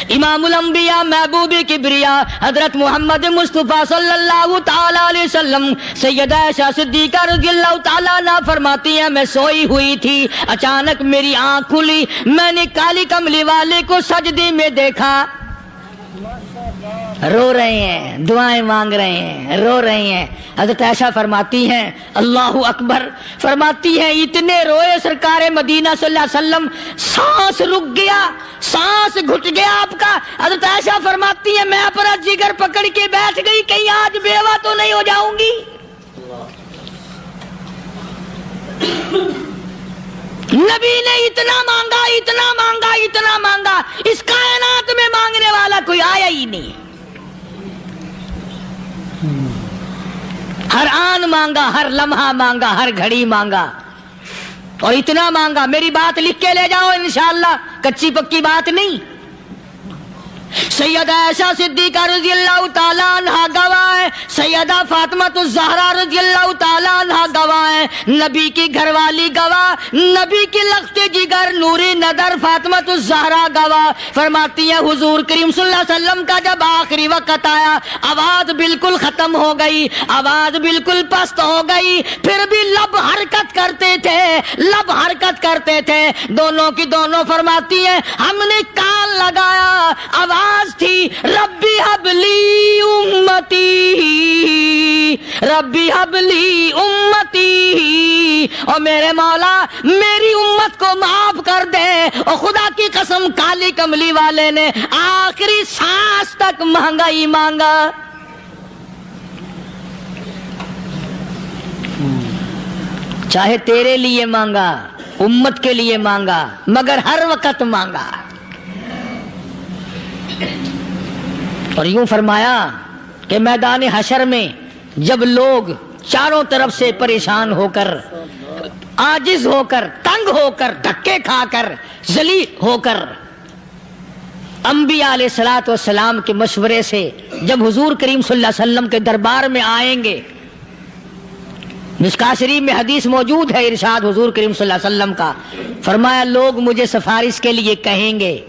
امام الانبیاء محبوب کبریا حضرت محمد مصطفیٰ صلی اللہ تعالی علیہ وسلم سیدہ عائشہ صدیقہ رضی اللہ تعالیٰ عنہ فرماتی ہیں، میں سوئی ہوئی تھی، اچانک میری آنکھ کھلی، میں نے کالی کملی والے کو سجدے میں دیکھا، رو رہے ہیں، دعائیں مانگ رہے ہیں، رو رہے ہیں۔ حضرت عائشہ فرماتی ہیں اللہ اکبر، فرماتی ہیں اتنے روئے سرکار مدینہ صلی اللہ علیہ وسلم، سانس رک گیا، سانس آنسوؤں سے گھٹ گیا آپ کا. حضرت عائشہ فرماتی ہے میں اپنا جگر پکڑ کے بیٹھ گئی, کہیں آج بیوہ تو نہیں ہو جاؤں گی. نبی نے اتنا مانگا, اتنا مانگا, اتنا مانگا, اس کائنات میں مانگنے والا کوئی آیا ہی نہیں. ہر آن مانگا, ہر لمحہ مانگا, ہر گھڑی مانگا, اور اتنا مانگا. میری بات لکھ کے لے جاؤ انشاءاللہ, کچی پکی بات نہیں. سیدہ عائشہ صدیقہ رضی اللہ تعالیٰ عنہ گواہ ہے, سیدہ فاطمہ الزہرا رضی اللہ تعالیٰ عنہ گواہ ہے, نبی کی گھر والی گواہ, نبی کی لخت جگر نوری نظر فاطمہ الزہرا گواہ. فرماتی ہیں حضور کریم صلی اللہ علیہ وسلم کا جب آخری وقت آیا, آواز بالکل ختم ہو گئی, آواز بالکل پست ہو گئی, پھر بھی لب حرکت کرتے تھے, لب حرکت کرتے تھے, دونوں کی دونوں. فرماتی ہیں ہم نے کان لگایا, آواز تھی ربی حبلی امتی, ربی حبلی امتی, اور میرے مولا میری امت کو معاف کر دے. اور خدا کی قسم کالی کملی والے نے آخری سانس تک مانگا ہی مانگا. چاہے تیرے لیے مانگا, امت کے لیے مانگا, مگر ہر وقت مانگا. اور یوں فرمایا کہ میدان حشر میں جب لوگ چاروں طرف سے پریشان ہو کر, عاجز ہو کر, تنگ ہو کر, دھکے کھا کر, ذلیل ہو کر, انبیاء علیہ الصلوۃ والسلام کے مشورے سے جب حضور کریم صلی اللہ علیہ وسلم کے دربار میں آئیں گے, مشکاۃ شریف میں حدیث موجود ہے, ارشاد حضور کریم صلی اللہ علیہ وسلم کا, فرمایا لوگ مجھے سفارش کے لیے کہیں گے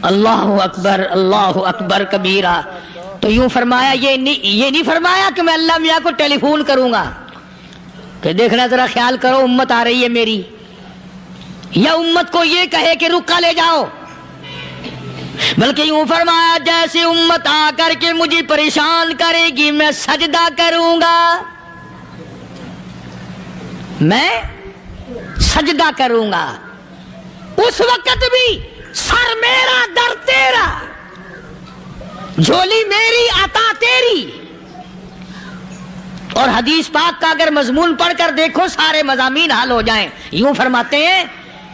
اللہ اکبر, اللہ اکبر کبیرہ. تو یوں فرمایا, یہ نہیں فرمایا کہ میں اللہ میاں کو ٹیلی فون کروں گا کہ دیکھنا ذرا خیال کرو امت آ رہی ہے میری, یا امت کو یہ کہے کہ رکا لے جاؤ, بلکہ یوں فرمایا جیسے امت آ کر کے مجھے پریشان کرے گی میں سجدہ کروں گا, میں سجدہ کروں گا. اس وقت بھی سر میرا در تیرا, جھولی میری عطا تیری. اور حدیث پاک کا اگر مضمون پڑھ کر دیکھو سارے مضامین حل ہو جائیں. یوں فرماتے ہیں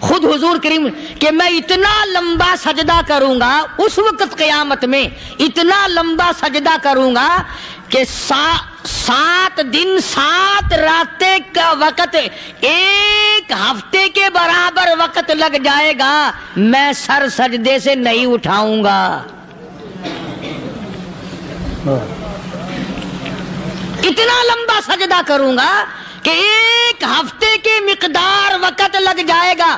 خود حضور کریم کہ میں اتنا لمبا سجدہ کروں گا اس وقت قیامت میں, اتنا لمبا سجدہ کروں گا کہ 7 دن 7 راتیں کا وقت, 1 ہفتے کے برابر وقت لگ جائے گا, میں سر سجدے سے نہیں اٹھاؤں گا. اتنا لمبا سجدہ کروں گا کہ 1 ہفتے کے مقدار وقت لگ جائے گا.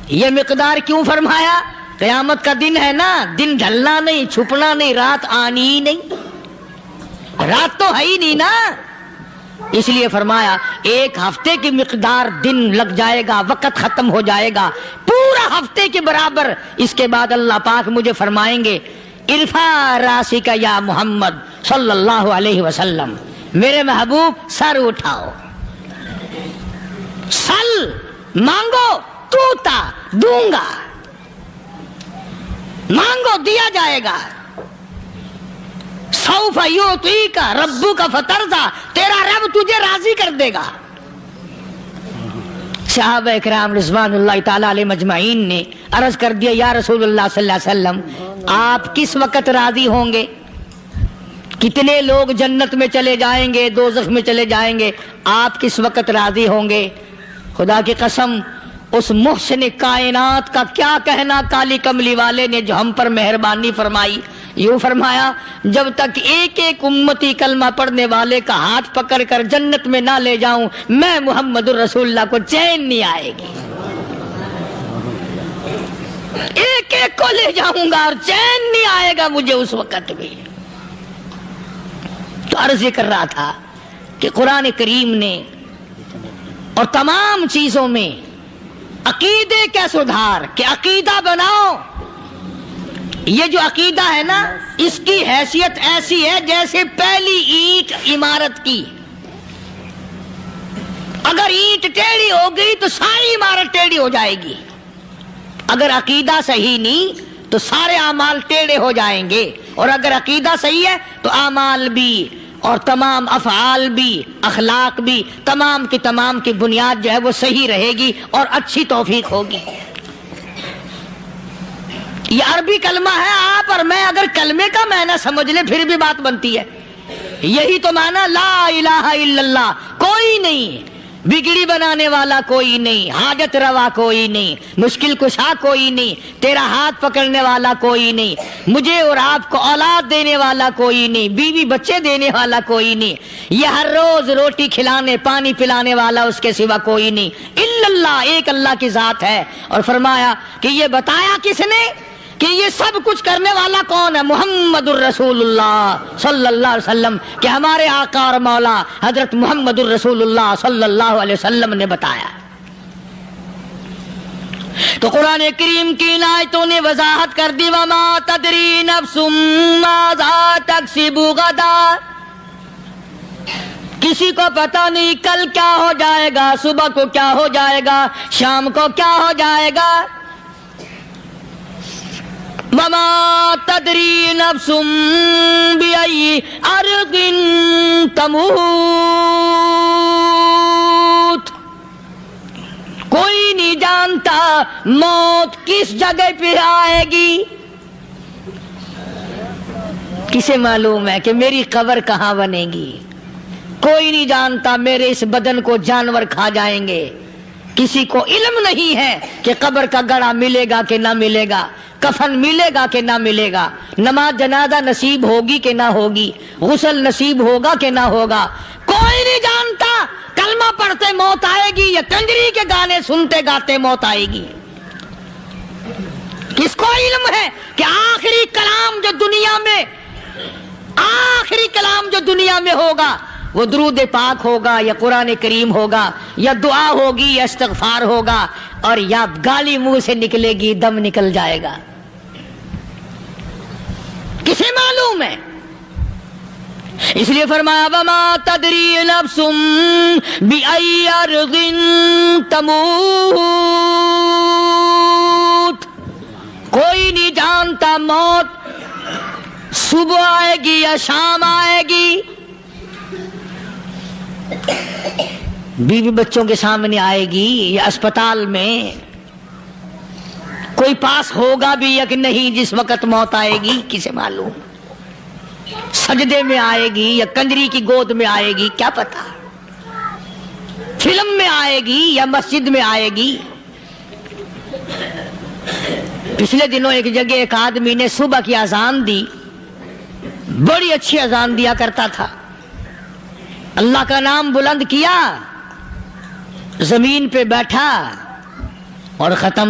یہ مقدار کیوں فرمایا؟ قیامت کا دن ہے نا, دن ڈھلنا نہیں, چھپنا نہیں, رات آنی ہی نہیں, رات تو ہے ہی نہیں نا, اس لیے فرمایا 1 ہفتے کی مقدار دن لگ جائے گا, وقت ختم ہو جائے گا پورا ہفتے کے برابر. اس کے بعد اللہ پاک مجھے فرمائیں گے ارفع راسک یا محمد صلی اللہ علیہ وسلم, میرے محبوب سر اٹھاؤ, سل مانگو توتا دوں گا, مانگو دیا جائے گا. سوف یعطیک ربک فترضی, تیرا رب تجھے راضی کر دے گا. صحابہ اکرام رضوان اللہ تعالی علیہ مجمعین نے عرض کر دیا یا رسول اللہ صلی اللہ علیہ وسلم آپ کس وقت راضی ہوں گے؟ کتنے لوگ جنت میں چلے جائیں گے, دوزخ میں چلے جائیں گے, آپ کس وقت راضی ہوں گے؟ خدا کی قسم اس محسن کائنات کا کیا کہنا کالی کملی والے نے جو ہم پر مہربانی فرمائی. یوں فرمایا جب تک ایک ایک امتی کلمہ پڑھنے والے کا ہاتھ پکڑ کر جنت میں نہ لے جاؤں میں محمد الرسول اللہ کو چین نہیں آئے گی. ایک ایک کو لے جاؤں گا اور چین نہیں آئے گا مجھے اس وقت بھی. تو عرض یہ کر رہا تھا کہ قرآن کریم نے اور تمام چیزوں میں عقیدے کا سدھار کہ عقیدہ بناؤ. یہ جو عقیدہ ہے نا اس کی حیثیت ایسی ہے جیسے پہلی اینٹ عمارت کی. اگر اینٹ ٹیڑھی ہو گئی تو ساری عمارت ٹیڑھی ہو جائے گی. اگر عقیدہ صحیح نہیں تو سارے اعمال ٹیڑھے ہو جائیں گے، اور اگر عقیدہ صحیح ہے تو اعمال بھی اور تمام افعال بھی اخلاق بھی تمام کی بنیاد جو ہے وہ صحیح رہے گی اور اچھی توفیق ہوگی۔ یہ عربی کلمہ ہے، آپ اور میں اگر کلمے کا معنی سمجھ لیں پھر بھی بات بنتی ہے۔ یہی تو معنی لا الہ الا اللہ، کوئی نہیں بگڑی بنانے والا، کوئی نہیں حاجت روا، کوئی نہیں مشکل کشا، کوئی نہیں تیرا ہاتھ پکڑنے والا، کوئی نہیں مجھے اور آپ کو اولاد دینے والا، کوئی نہیں بیوی بچے دینے والا، کوئی نہیں یہ ہر روز روٹی کھلانے پانی پلانے والا اس کے سوا کوئی نہیں الا اللہ، ایک اللہ کی ذات ہے۔ اور فرمایا کہ یہ بتایا کس نے کہ یہ سب کچھ کرنے والا کون ہے؟ محمد الرسول اللہ صلی اللہ علیہ وسلم، کہ ہمارے آقا اور مولا حضرت محمد الرسول اللہ صلی اللہ علیہ وسلم نے بتایا۔ تو قرآن کریم کی ان آیتوں نے وضاحت کر دی، وما تدری نفس ماذا تکسب غدا، کسی کو پتہ نہیں کل کیا ہو جائے گا، صبح کو کیا ہو جائے گا، شام کو کیا ہو جائے گا۔ وما تدری نفس بأي أرض تموت، کوئی نہیں جانتا موت کس جگہ پہ آئے گی۔ کسے معلوم ہے کہ میری قبر کہاں بنے گی؟ کوئی نہیں جانتا میرے اس بدن کو جانور کھا جائیں گے۔ کسی کو علم نہیں ہے کہ قبر کا گڑھا ملے گا کہ نہ ملے گا، کفن ملے گا کہ نہ ملے گا، نماز جنازہ نصیب ہوگی کہ نہ ہوگی، غسل نصیب ہوگا کہ نہ ہوگا، کوئی نہیں جانتا۔ کلمہ پڑھتے موت آئے گی یا کنجری کے گانے سنتے گاتے موت آئے گی؟ کس کو علم ہے کہ آخری کلام جو دنیا میں ہوگا وہ درود پاک ہوگا یا قرآن کریم ہوگا یا دعا ہوگی یا استغفار ہوگا، اور یا گالی منہ سے نکلے گی، دم نکل جائے گا؟ کسے معلوم ہے؟ اس لیے فرمایا وما تدری نفس بأي أرض تموت، کوئی نہیں جانتا موت صبح آئے گی یا شام آئے گی، بیوی بچوں کے سامنے آئے گی یا اسپتال میں، کوئی پاس ہوگا بھی یا کہ نہیں جس وقت موت آئے گی؟ کسے معلوم؟ سجدے میں آئے گی یا کنجری کی گود میں آئے گی، کیا پتا؟ فلم میں آئے گی یا مسجد میں آئے گی؟ پچھلے دنوں ایک جگہ ایک آدمی نے صبح کی اذان دی، بڑی اچھی اذان دیا کرتا تھا، اللہ کا نام بلند کیا، زمین پہ بیٹھا اور ختم۔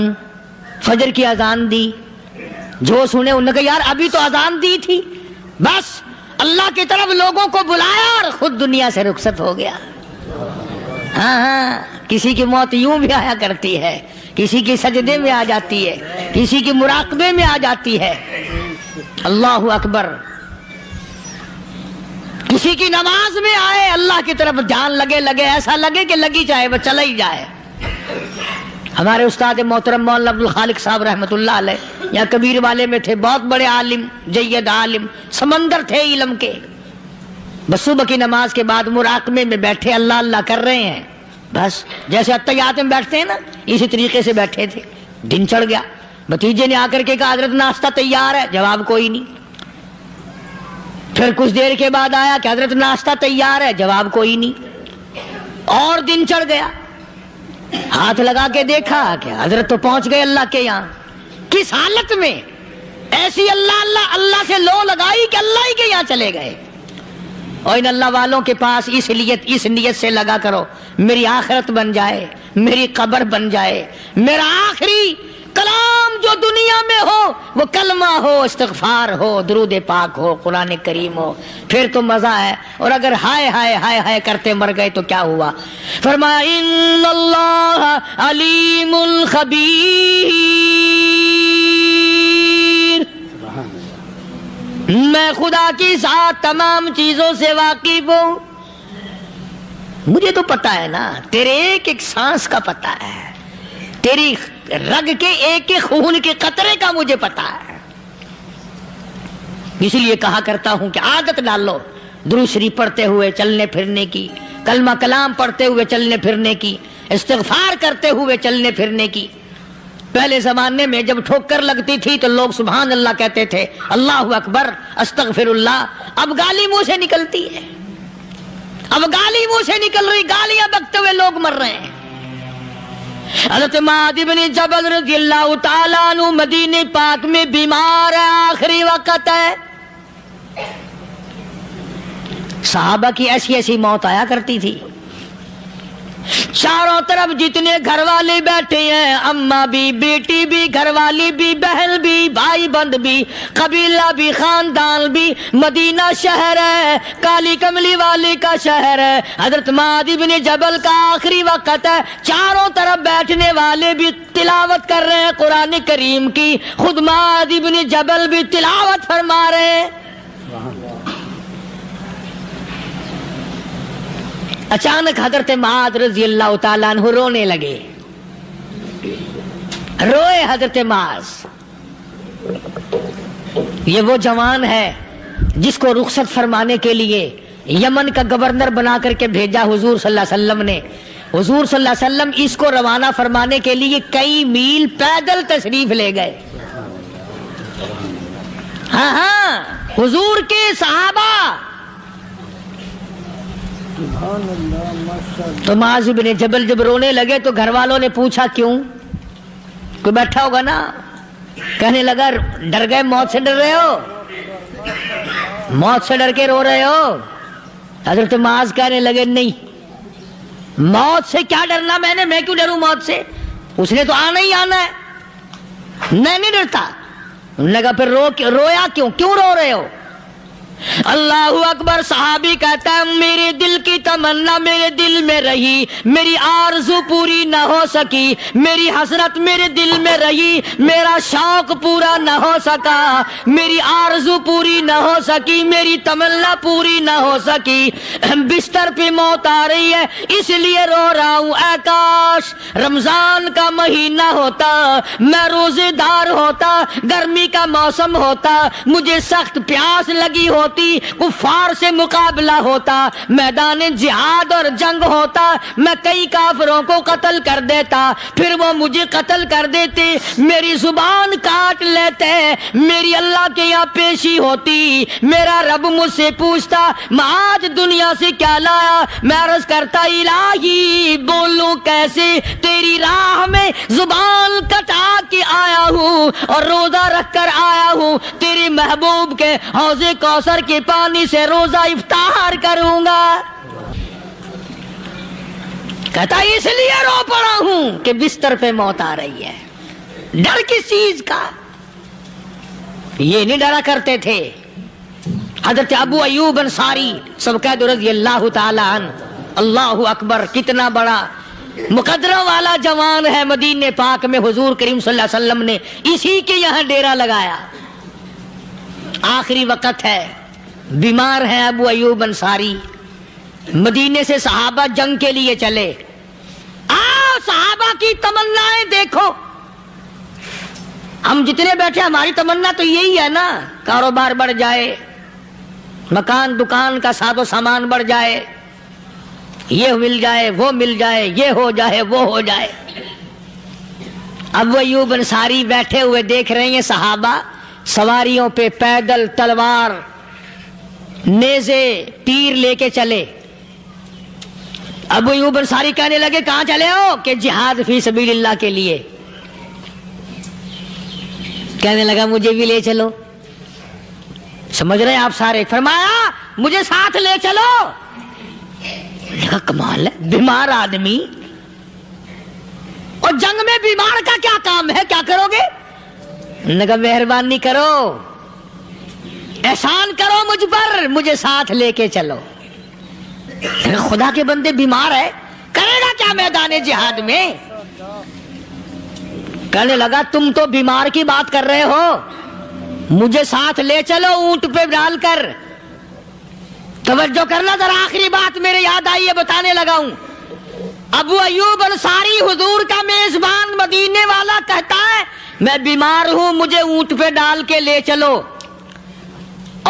فجر کی اذان دی، جو سنے انہوں نے کہا یار ابھی تو اذان دی تھی، بس اللہ کی طرف لوگوں کو بلایا اور خود دنیا سے رخصت ہو گیا۔ ہاں کسی کی موت یوں بھی آیا کرتی ہے، کسی کی سجدے میں آ جاتی ہے، کسی کی مراقبے میں آ جاتی ہے۔ اللہ اکبر۔ کسی کی نماز میں آئے، اللہ کی طرف جان لگے ایسا لگے کہ لگی جائے وہ چلا ہی جائے۔ ہمارے استاد محترم مولانا عبد الخالق صاحب رحمۃ اللہ علیہ یا کبیر والے میں تھے، بہت بڑے عالم، جید عالم، سمندر تھے علم کے۔ بس صبح کی نماز کے بعد مراقبے میں بیٹھے اللہ اللہ کر رہے ہیں، بس جیسے اتحیات میں بیٹھتے ہیں نا اسی طریقے سے بیٹھے تھے۔ دن چڑھ گیا، بھتیجے نے آ کر کے کہا حضرت ناشتہ تیار ہے، جواب کوئی نہیں۔ پھر کچھ دیر کے بعد آیا کہ حضرت ناشتہ تیار ہے، جواب کوئی نہیں۔ اور دن چڑھ گیا، ہاتھ لگا کے دیکھا کہ حضرت تو پہنچ گئے اللہ کے یہاں۔ کس حالت میں؟ ایسی اللہ اللہ اللہ سے لو لگائی کہ اللہ ہی کے یہاں چلے گئے۔ اور ان اللہ والوں کے پاس اس نیت سے لگا کرو میری آخرت بن جائے، میری قبر بن جائے، میرا آخری کلام جو دنیا میں ہو وہ کلمہ ہو، استغفار ہو، درود پاک ہو، قرآن کریم ہو، پھر تو مزہ ہے۔ اور اگر ہائے ہائے ہائے ہائے کرتے مر گئے تو کیا ہوا؟ فرمایا ان اللہ علیم الخبیر، میں خدا کی ذات تمام چیزوں سے واقف ہوں۔ مجھے تو پتا ہے نا، تیرے ایک ایک سانس کا پتا ہے، تیری رگ کے ایک کے خون کے قطرے کا مجھے پتا ہے. اس لیے کہا کرتا ہوں کہ عادت ڈال لو درود شریف پڑھتے ہوئے چلنے پھرنے کی، کلمہ کلام پڑھتے ہوئے چلنے پھرنے کی، استغفار کرتے ہوئے چلنے پھرنے کی. پہلے زمانے میں جب ٹھوکر لگتی تھی تو لوگ سبحان اللہ کہتے تھے، اللہ اکبر، استغفر اللہ. اب گالی منہ سے نکلتی ہے، اب گالی منہ سے نکل رہی، گالیاں بکتے ہوئے لوگ مر رہے ہیں. حضرت معاذ بن جبل رضی اللہ تعالیٰ عنہ مدینہ پاک میں بیمار ہے، آخری وقت ہے. صحابہ کی ایسی ایسی موت آیا کرتی تھی. چاروں طرف جتنے گھر والے بیٹھے ہیں، اماں بھی، بیٹی بھی، گھر والی بھی، بہن بھی، بھائی بند بھی، قبیلہ بھی، خاندان بھی. مدینہ شہر ہے، کالی کملی والے کا شہر ہے. حضرت معاذ بن جبل کا آخری وقت ہے. چاروں طرف بیٹھنے والے بھی تلاوت کر رہے ہیں قرآن کریم کی، خود معاذ بن جبل بھی تلاوت فرما رہے ہیں. اچانک حضرت معاذ رضی اللہ تعالیٰ عنہ رونے لگے. روئے حضرت معاذ. یہ وہ جوان ہے جس کو رخصت فرمانے کے لیے یمن کا گورنر بنا کر کے بھیجا حضور صلی اللہ علیہ وسلم نے. حضور صلی اللہ علیہ وسلم اس کو روانہ فرمانے کے لیے کئی میل پیدل تشریف لے گئے. ہاں حضور کے صحابہ. تو معاذ بن جبل جب رونے لگے تو گھر والوں نے پوچھا کیوں؟ کوئی بیٹھا ہوگا نا. کہنے لگا ڈر گئے، موت سے ڈر رہے ہو، موت سے ڈر کے رو رہے ہو. حضرت معاذ کہنے لگے نہیں، موت سے کیا ڈرنا، میں کیوں ڈروں موت سے، اس نے تو آنا ہی آنا ہے، میں نہیں ڈرتا. انہوں نے کہا پھر رویا کیوں رو رہے ہو؟ اللہ اکبر. صحابی کہتا ہے میرے دل کی تمنا میرے دل میں رہی، میری آرزو پوری نہ ہو سکی، میری حسرت میرے دل میں رہی، میرا شوق پورا نہ ہو سکا، میری آرزو پوری نہ ہو سکی، میری تمنا پوری نہ ہو سکی. بستر پہ موت آ رہی ہے اس لیے رو رہا ہوں. اے کاش رمضان کا مہینہ ہوتا، میں روزے دار ہوتا، گرمی کا موسم ہوتا، مجھے سخت پیاس لگی ہوتی، کفار سے مقابلہ ہوتا، میدان جہاد اور جنگ ہوتا، میں کئی کافروں کو قتل کر دیتا، پھر وہ مجھے قتل کر دیتے، میری زبان کاٹ لیتے، میری اللہ کے یہاں پیشی ہوتی، میرا رب مجھ سے پوچھتا معاذ دنیا سے کیا لایا. میں عرض کرتا الہی بولوں کیسے، تیری راہ میں زبان کٹا کے آیا ہوں اور روزہ رکھ کر آیا ہوں، تیرے محبوب کے حوض کوثر کے پانی سے روزہ افطار کروں گا. کہتا اس لیے رو پڑا ہوں کہ بستر پہ موت آ رہی ہے. ڈر کس چیز کا؟ یہ نہیں ڈرا کرتے تھے. حضرت ابو ایوب انصاری سب کہہ دو رضی اللہ تعالی عنہ. اللہ اکبر. کتنا بڑا مقدرہ والا جوان ہے. مدینہ پاک میں حضور کریم صلی اللہ علیہ وسلم نے اسی کے یہاں ڈیرا لگایا. آخری وقت ہے، بیمار ہے ابو ایوب انصاری. مدینے سے صحابہ جنگ کے لیے چلے. آؤ صحابہ کی تمنائیں دیکھو. ہم جتنے بیٹھے ہماری تمنا تو یہی ہے نا، کاروبار بڑھ جائے، مکان دکان کا ساز و سامان بڑھ جائے، یہ مل جائے وہ مل جائے، یہ ہو جائے وہ ہو جائے. ابو ایوب انصاری بیٹھے ہوئے دیکھ رہے ہیں صحابہ سواریوں پہ پیدل تلوار نیزے تیر لے کے چلے. ابو ایوب انصاری کہنے لگے کہاں چلے ہو؟ کہ جہاد فی سبیل اللہ کے لیے. کہنے لگا مجھے بھی لے چلو. سمجھ رہے ہیں آپ سارے؟ فرمایا مجھے ساتھ لے چلو. کمال ہے، بیمار آدمی اور جنگ میں بیمار کا کیا کام ہے، کیا کرو گے؟ نے کہا مہربانی کرو، احسان کرو مجھ پر، مجھے ساتھ لے کے چلو. خدا کے بندے بیمار ہے، کرے گا کیا میدان جہاد میں؟ کہنے لگا تم تو بیمار کی بات کر رہے ہو، مجھے ساتھ لے چلو اونٹ پہ ڈال کر. توجہ کرنا ذرا، آخری بات میرے یاد آئی ہے، بتانے لگا ہوں. ابو ایوب انصاری حضور کا میزبان مدینے والا کہتا ہے میں بیمار ہوں، مجھے اونٹ پہ ڈال کے لے چلو،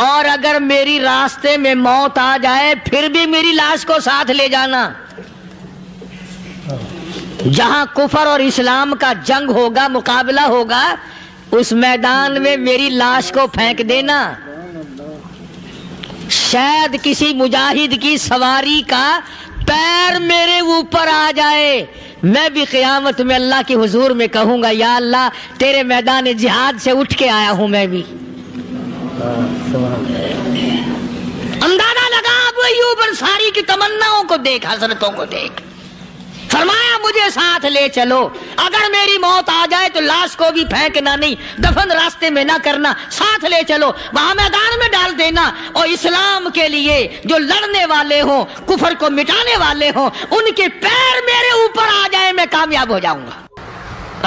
اور اگر میری راستے میں موت آ جائے پھر بھی میری لاش کو ساتھ لے جانا، جہاں کفر اور اسلام کا جنگ ہوگا، مقابلہ ہوگا، اس میدان میں میری لاش کو پھینک دینا، شاید کسی مجاہد کی سواری کا پیر میرے اوپر آ جائے، میں بھی قیامت میں اللہ کے حضور میں کہوں گا یا اللہ تیرے میدان جہاد سے اٹھ کے آیا ہوں میں بھی۔ اندازہ لگا ابو ایوب انصاری کی تمناؤں کو دیکھ، حسرتوں کو دیکھ، فرمایا مجھے ساتھ لے چلو، اگر میری موت آ جائے تو لاش کو بھی پھینکنا نہیں، دفن راستے میں نہ کرنا، ساتھ لے چلو، وہاں میدان میں ڈال دینا، اور اسلام کے لیے جو لڑنے والے ہوں، کفر کو مٹانے والے ہوں، ان کے پیر میرے اوپر آ جائے میں کامیاب ہو جاؤں گا۔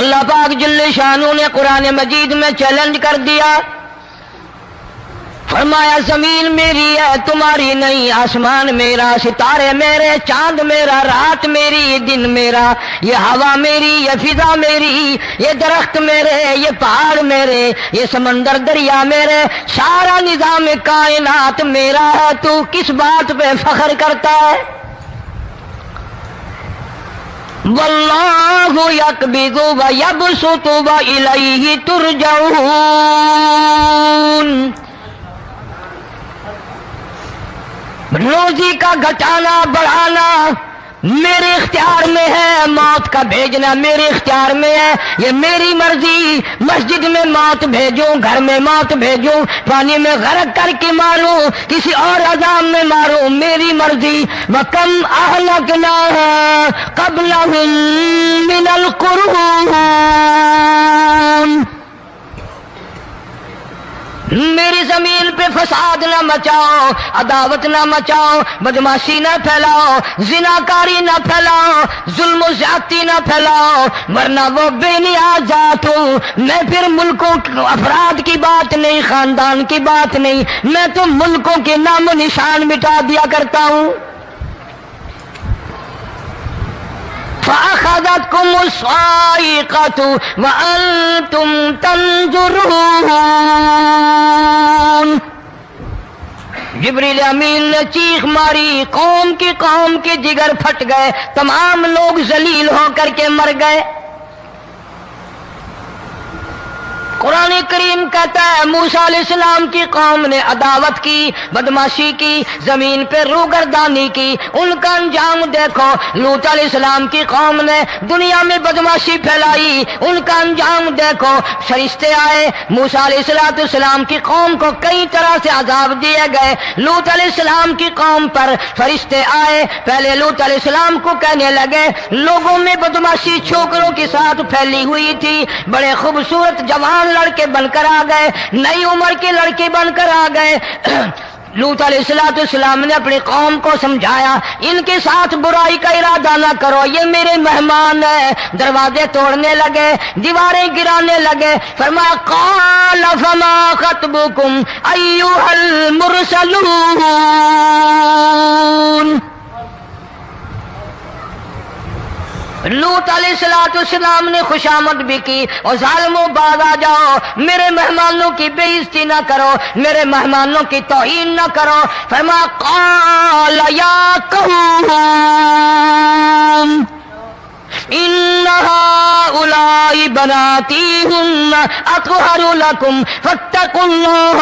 اللہ پاک جل شانہ نے قرآن مجید میں چیلنج کر دیا، فرمایا زمین میری ہے تمہاری نہیں، آسمان میرا، ستارے میرے، چاند میرا، رات میری، دن میرا، یہ ہوا میری، یہ فضا میری، یہ درخت میرے، یہ پہاڑ میرے، یہ سمندر دریا میرے، سارا نظام کائنات میرا ہے، تو کس بات پہ فخر کرتا ہے؟ واللہ یقبض ویبسط والیہ ترجعون۔ روزی کا گھٹانا بڑھانا میرے اختیار میں ہے، موت کا بھیجنا میرے اختیار میں ہے، یہ میری مرضی، مسجد میں موت بھیجوں، گھر میں موت بھیجوں، پانی میں غرق کر کے ماروں، کسی اور عذاب میں ماروں، میری مرضی۔ وَكَمْ أَهْلَكْنَا قَبْلَهُمْ مِنَ الْقُرُونِ، میری زمین پہ فساد نہ مچاؤ، عداوت نہ مچاؤ، بدماشی نہ پھیلاؤ، زناکاری نہ پھیلاؤ، ظلم و زیادتی نہ پھیلاؤ، ورنہ وہ بے نیاز ذات ہوں، میں پھر ملکوں افراد کی بات نہیں، خاندان کی بات نہیں، میں تو ملکوں کے نام و نشان مٹا دیا کرتا ہوں۔ فَأَخَذَتْكُمُ الصَّاعِقَةُ وَأَنْتُمْ تَنْظُرُونَ، جبریل امین نے چیخ ماری، قوم کے جگر پھٹ گئے، تمام لوگ ذلیل ہو کر کے مر گئے۔ قرآن کریم کہتا ہے موسیٰ علیہ السلام کی قوم نے عداوت کی، بدماشی کی، زمین پہ روگردانی کی، ان کا انجام دیکھو۔ لوط علیہ السلام کی قوم نے دنیا میں بدماشی پھیلائی، ان کا انجام دیکھو۔ فرشتے آئے، موسیٰ علیہ السلام کی قوم کو کئی طرح سے عذاب دیے گئے۔ لوط علیہ السلام کی قوم پر فرشتے آئے، پہلے لوط علیہ السلام کو کہنے لگے لوگوں میں بدماشی چھوکروں کے ساتھ پھیلی ہوئی تھی، بڑے خوبصورت جوان لڑکے بن کر آ گئے، نئی عمر کے لڑکے بن کر آ گئے۔ لوط علیہ السلام نے اپنی قوم کو سمجھایا ان کے ساتھ برائی کا ارادہ نہ کرو، یہ میرے مہمان ہیں۔ دروازے توڑنے لگے، دیواریں گرانے لگے، فرمایا قال فما خطبکم ایھا المرسلون۔ لوط علیہ السلام نے خوشامد بھی کی، اور ظالموں باز آ جاؤ، میرے مہمانوں کی بے عزتی نہ کرو، میرے مہمانوں کی توہین نہ کرو۔ فرمایا قال یا قوم ان هؤلاء بناتی ہن اطہر لکم فاتقوا اللہ۔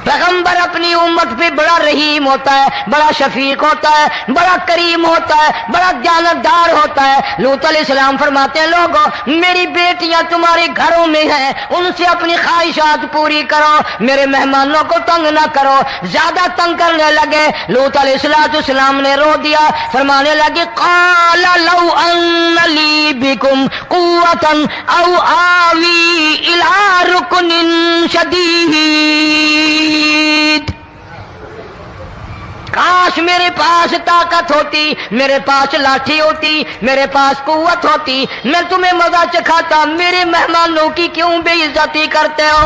پیغمبر اپنی امت پہ بڑا رحیم ہوتا ہے، بڑا شفیق ہوتا ہے، بڑا کریم ہوتا ہے، بڑا دیانتدار ہوتا ہے۔ لوط علیہ السلام فرماتے ہیں لوگوں میری بیٹیاں تمہارے گھروں میں ہیں، ان سے اپنی خواہشات پوری کرو، میرے مہمانوں کو تنگ نہ کرو۔ زیادہ تنگ کرنے لگے، لوط علیہ السلام نے رو دیا، فرمانے لگے قال لو ان لی بکم قوة او آوی الی رکن شدید، کاش میرے پاس طاقت ہوتی، میرے پاس لاٹھی ہوتی، میرے پاس قوت ہوتی، میں تمہیں مزہ چکھاتا، میرے مہمانوں کی کیوں بے عزتی کرتے ہو؟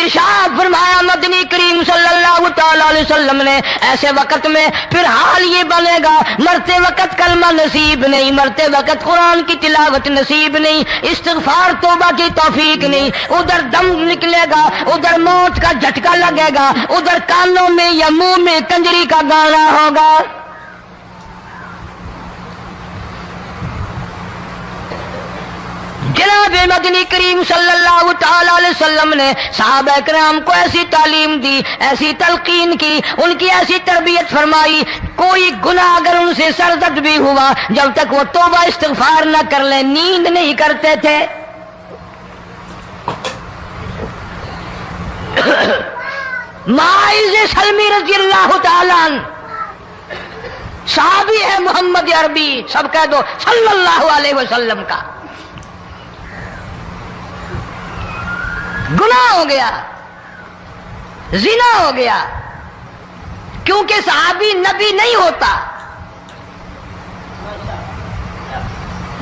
ارشاد فرمایا مدنی کریم صلی اللہ تعالی علیہ وسلم نے ایسے وقت میں پھر حال یہ بنے گا، مرتے وقت کلمہ نصیب نہیں، مرتے وقت قرآن کی تلاوت نصیب نہیں، استغفار توبہ کی توفیق نہیں، ادھر دم نکلے گا، ادھر موت کا جھٹکا لگے گا، ادھر کانوں میں یا منہ میں کنجری کا گانا ہوگا۔ جناب مدنی کریم صلی اللہ تعالی علیہ وسلم نے صحابہ کرام کو ایسی تعلیم دی، ایسی تلقین کی، ان کی ایسی تربیت فرمائی، کوئی گناہ اگر ان سے سرزد بھی ہوا جب تک وہ توبہ استغفار نہ کر لیں نیند نہیں کرتے تھے۔ معاذ سلمی رضی اللہ تعالی عنہ صحابی ہے محمد عربی، سب کہہ دو صلی اللہ علیہ وسلم کا، گناہ ہو گیا، زنا ہو گیا، کیونکہ صحابی نبی نہیں ہوتا،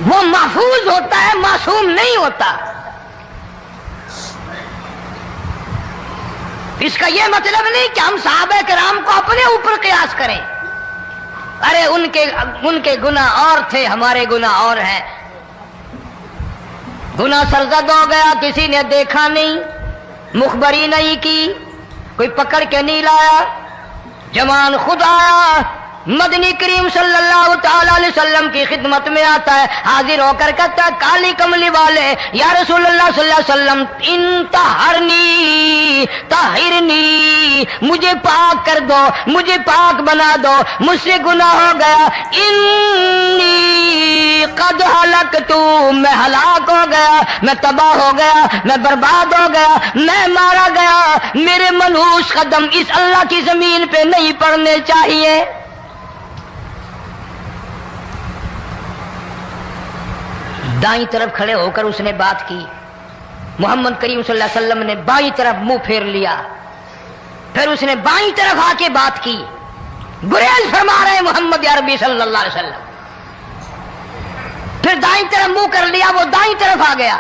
وہ محفوظ ہوتا ہے، معصوم نہیں ہوتا۔ اس کا یہ مطلب نہیں کہ ہم صحابہ کرام کو اپنے اوپر قیاس کریں، ارے ان کے گناہ اور تھے، ہمارے گناہ اور ہیں۔ گناہ سرزد ہو گیا، کسی نے دیکھا نہیں، مخبری نہیں کی، کوئی پکڑ کے نہیں لایا، جوان خود آیا، مدنی کریم صلی اللہ تعالی علیہ وسلم کی خدمت میں آتا ہے، حاضر ہو کر کہتا ہے کالی کملی والے یا رسول اللہ صلی اللہ علیہ وسلم انتہرنی طہرنی، مجھے پاک کر دو، مجھے پاک بنا دو، مجھ سے گناہ ہو گیا، انی قد ہلکت، میں ہلاک ہو گیا، میں تباہ ہو گیا، میں برباد ہو گیا، میں مارا گیا، میرے منحوس قدم اس اللہ کی زمین پہ نہیں پڑنے چاہیے۔ دائیں طرف کھڑے ہو کر اس نے بات کی، محمد کریم صلی اللہ علیہ وسلم نے بائیں طرف منہ پھیر لیا، پھر اس نے بائیں طرف آ کے بات کی، گریز فرما رہے محمد عربی صلی اللہ علیہ وسلم، پھر دائیں طرف منہ کر لیا، وہ دائیں طرف آ گیا۔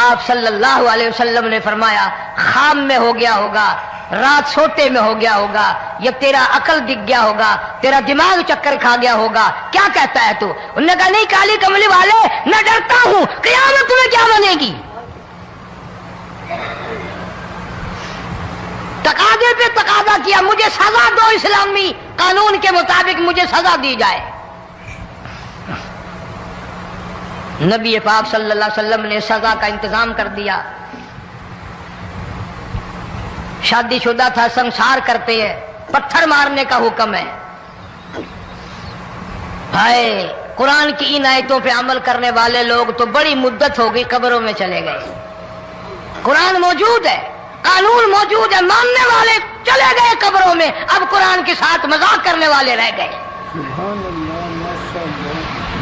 آپ صلی اللہ علیہ وسلم نے فرمایا خام میں ہو گیا ہوگا، رات سوتے میں ہو گیا ہوگا، یا تیرا عقل دکھ گیا ہوگا، تیرا دماغ چکر کھا گیا ہوگا، کیا کہتا ہے تو؟ انہوں نے کہا نہیں کالی کملی والے، میں ڈرتا ہوں قیامت میں کیا بنے گی، تقاضے پہ تقاضا کیا، مجھے سزا دو، اسلامی قانون کے مطابق مجھے سزا دی جائے۔ نبی پاک صلی اللہ علیہ وسلم نے سزا کا انتظام کر دیا۔ شادی شدہ تھا، سنسار کرتے ہیں، پتھر مارنے کا حکم ہے۔ ہائے قرآن کی ان آیتوں پہ عمل کرنے والے لوگ تو بڑی مدت ہو گئی قبروں میں چلے گئے۔ قرآن موجود ہے، قانون موجود ہے، ماننے والے چلے گئے قبروں میں، اب قرآن کے ساتھ مذاق کرنے والے رہ گئے۔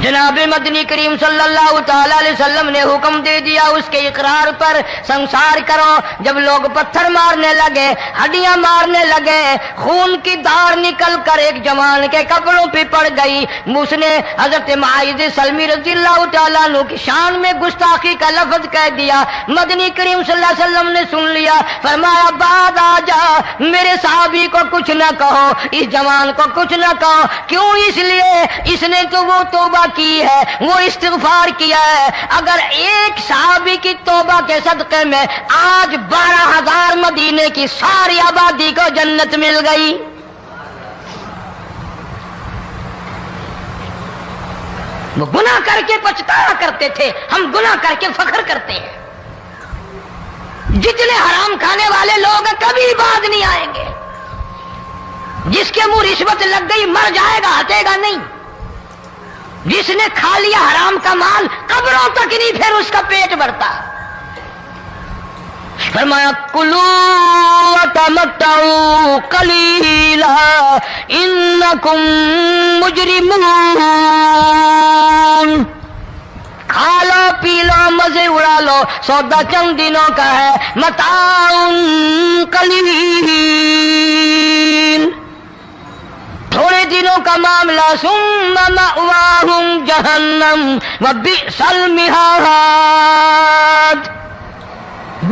جناب مدنی کریم صلی اللہ تعالی علیہ وسلم نے حکم دے دیا اس کے اقرار پر سنسار کرو۔ جب لوگ پتھر مارنے لگے، ہڈیاں مارنے لگے، خون کی دھار نکل کر ایک جوان کے کپڑوں پہ پڑ گئی، اس نے حضرت معاذ سلمی رضی اللہ تعالیٰ عنہ کی شان میں گستاخی کا لفظ کہہ دیا۔ مدنی کریم صلی اللہ علیہ وسلم نے سن لیا، فرمایا بعد آ جا، میرے صحابی کو کچھ نہ کہو، اس جوان کو کچھ نہ کہو۔ کیوں؟ اس لیے اس نے تو وہ توبہ کی ہے، وہ استغفار کیا ہے۔ اگر ایک صحابی کی توبہ کے صدقے میں آج 12,000 مدینے کی ساری آبادی کو جنت مل گئی۔ وہ گناہ کر کے پچھتایا کرتے تھے، ہم گناہ کر کے فخر کرتے ہیں۔ جتنے حرام کھانے والے لوگ کبھی بعد نہیں آئیں گے۔ جس کے منہ رشوت لگ گئی مر جائے گا، ہٹے گا نہیں۔ جس نے کھا لیا حرام کا مال قبروں تک نہیں پھر اس کا پیٹ بھرتا۔ فرمایا کلو وتمتعوا قلیلا انکم مجرمون، کھا لو پی لو مزے اڑا لو، سودا چند دنوں کا ہے، متاع قلیل، تھوڑے دنوں کا معاملہ، ثم مأواہم جہنم وبئس المہاد،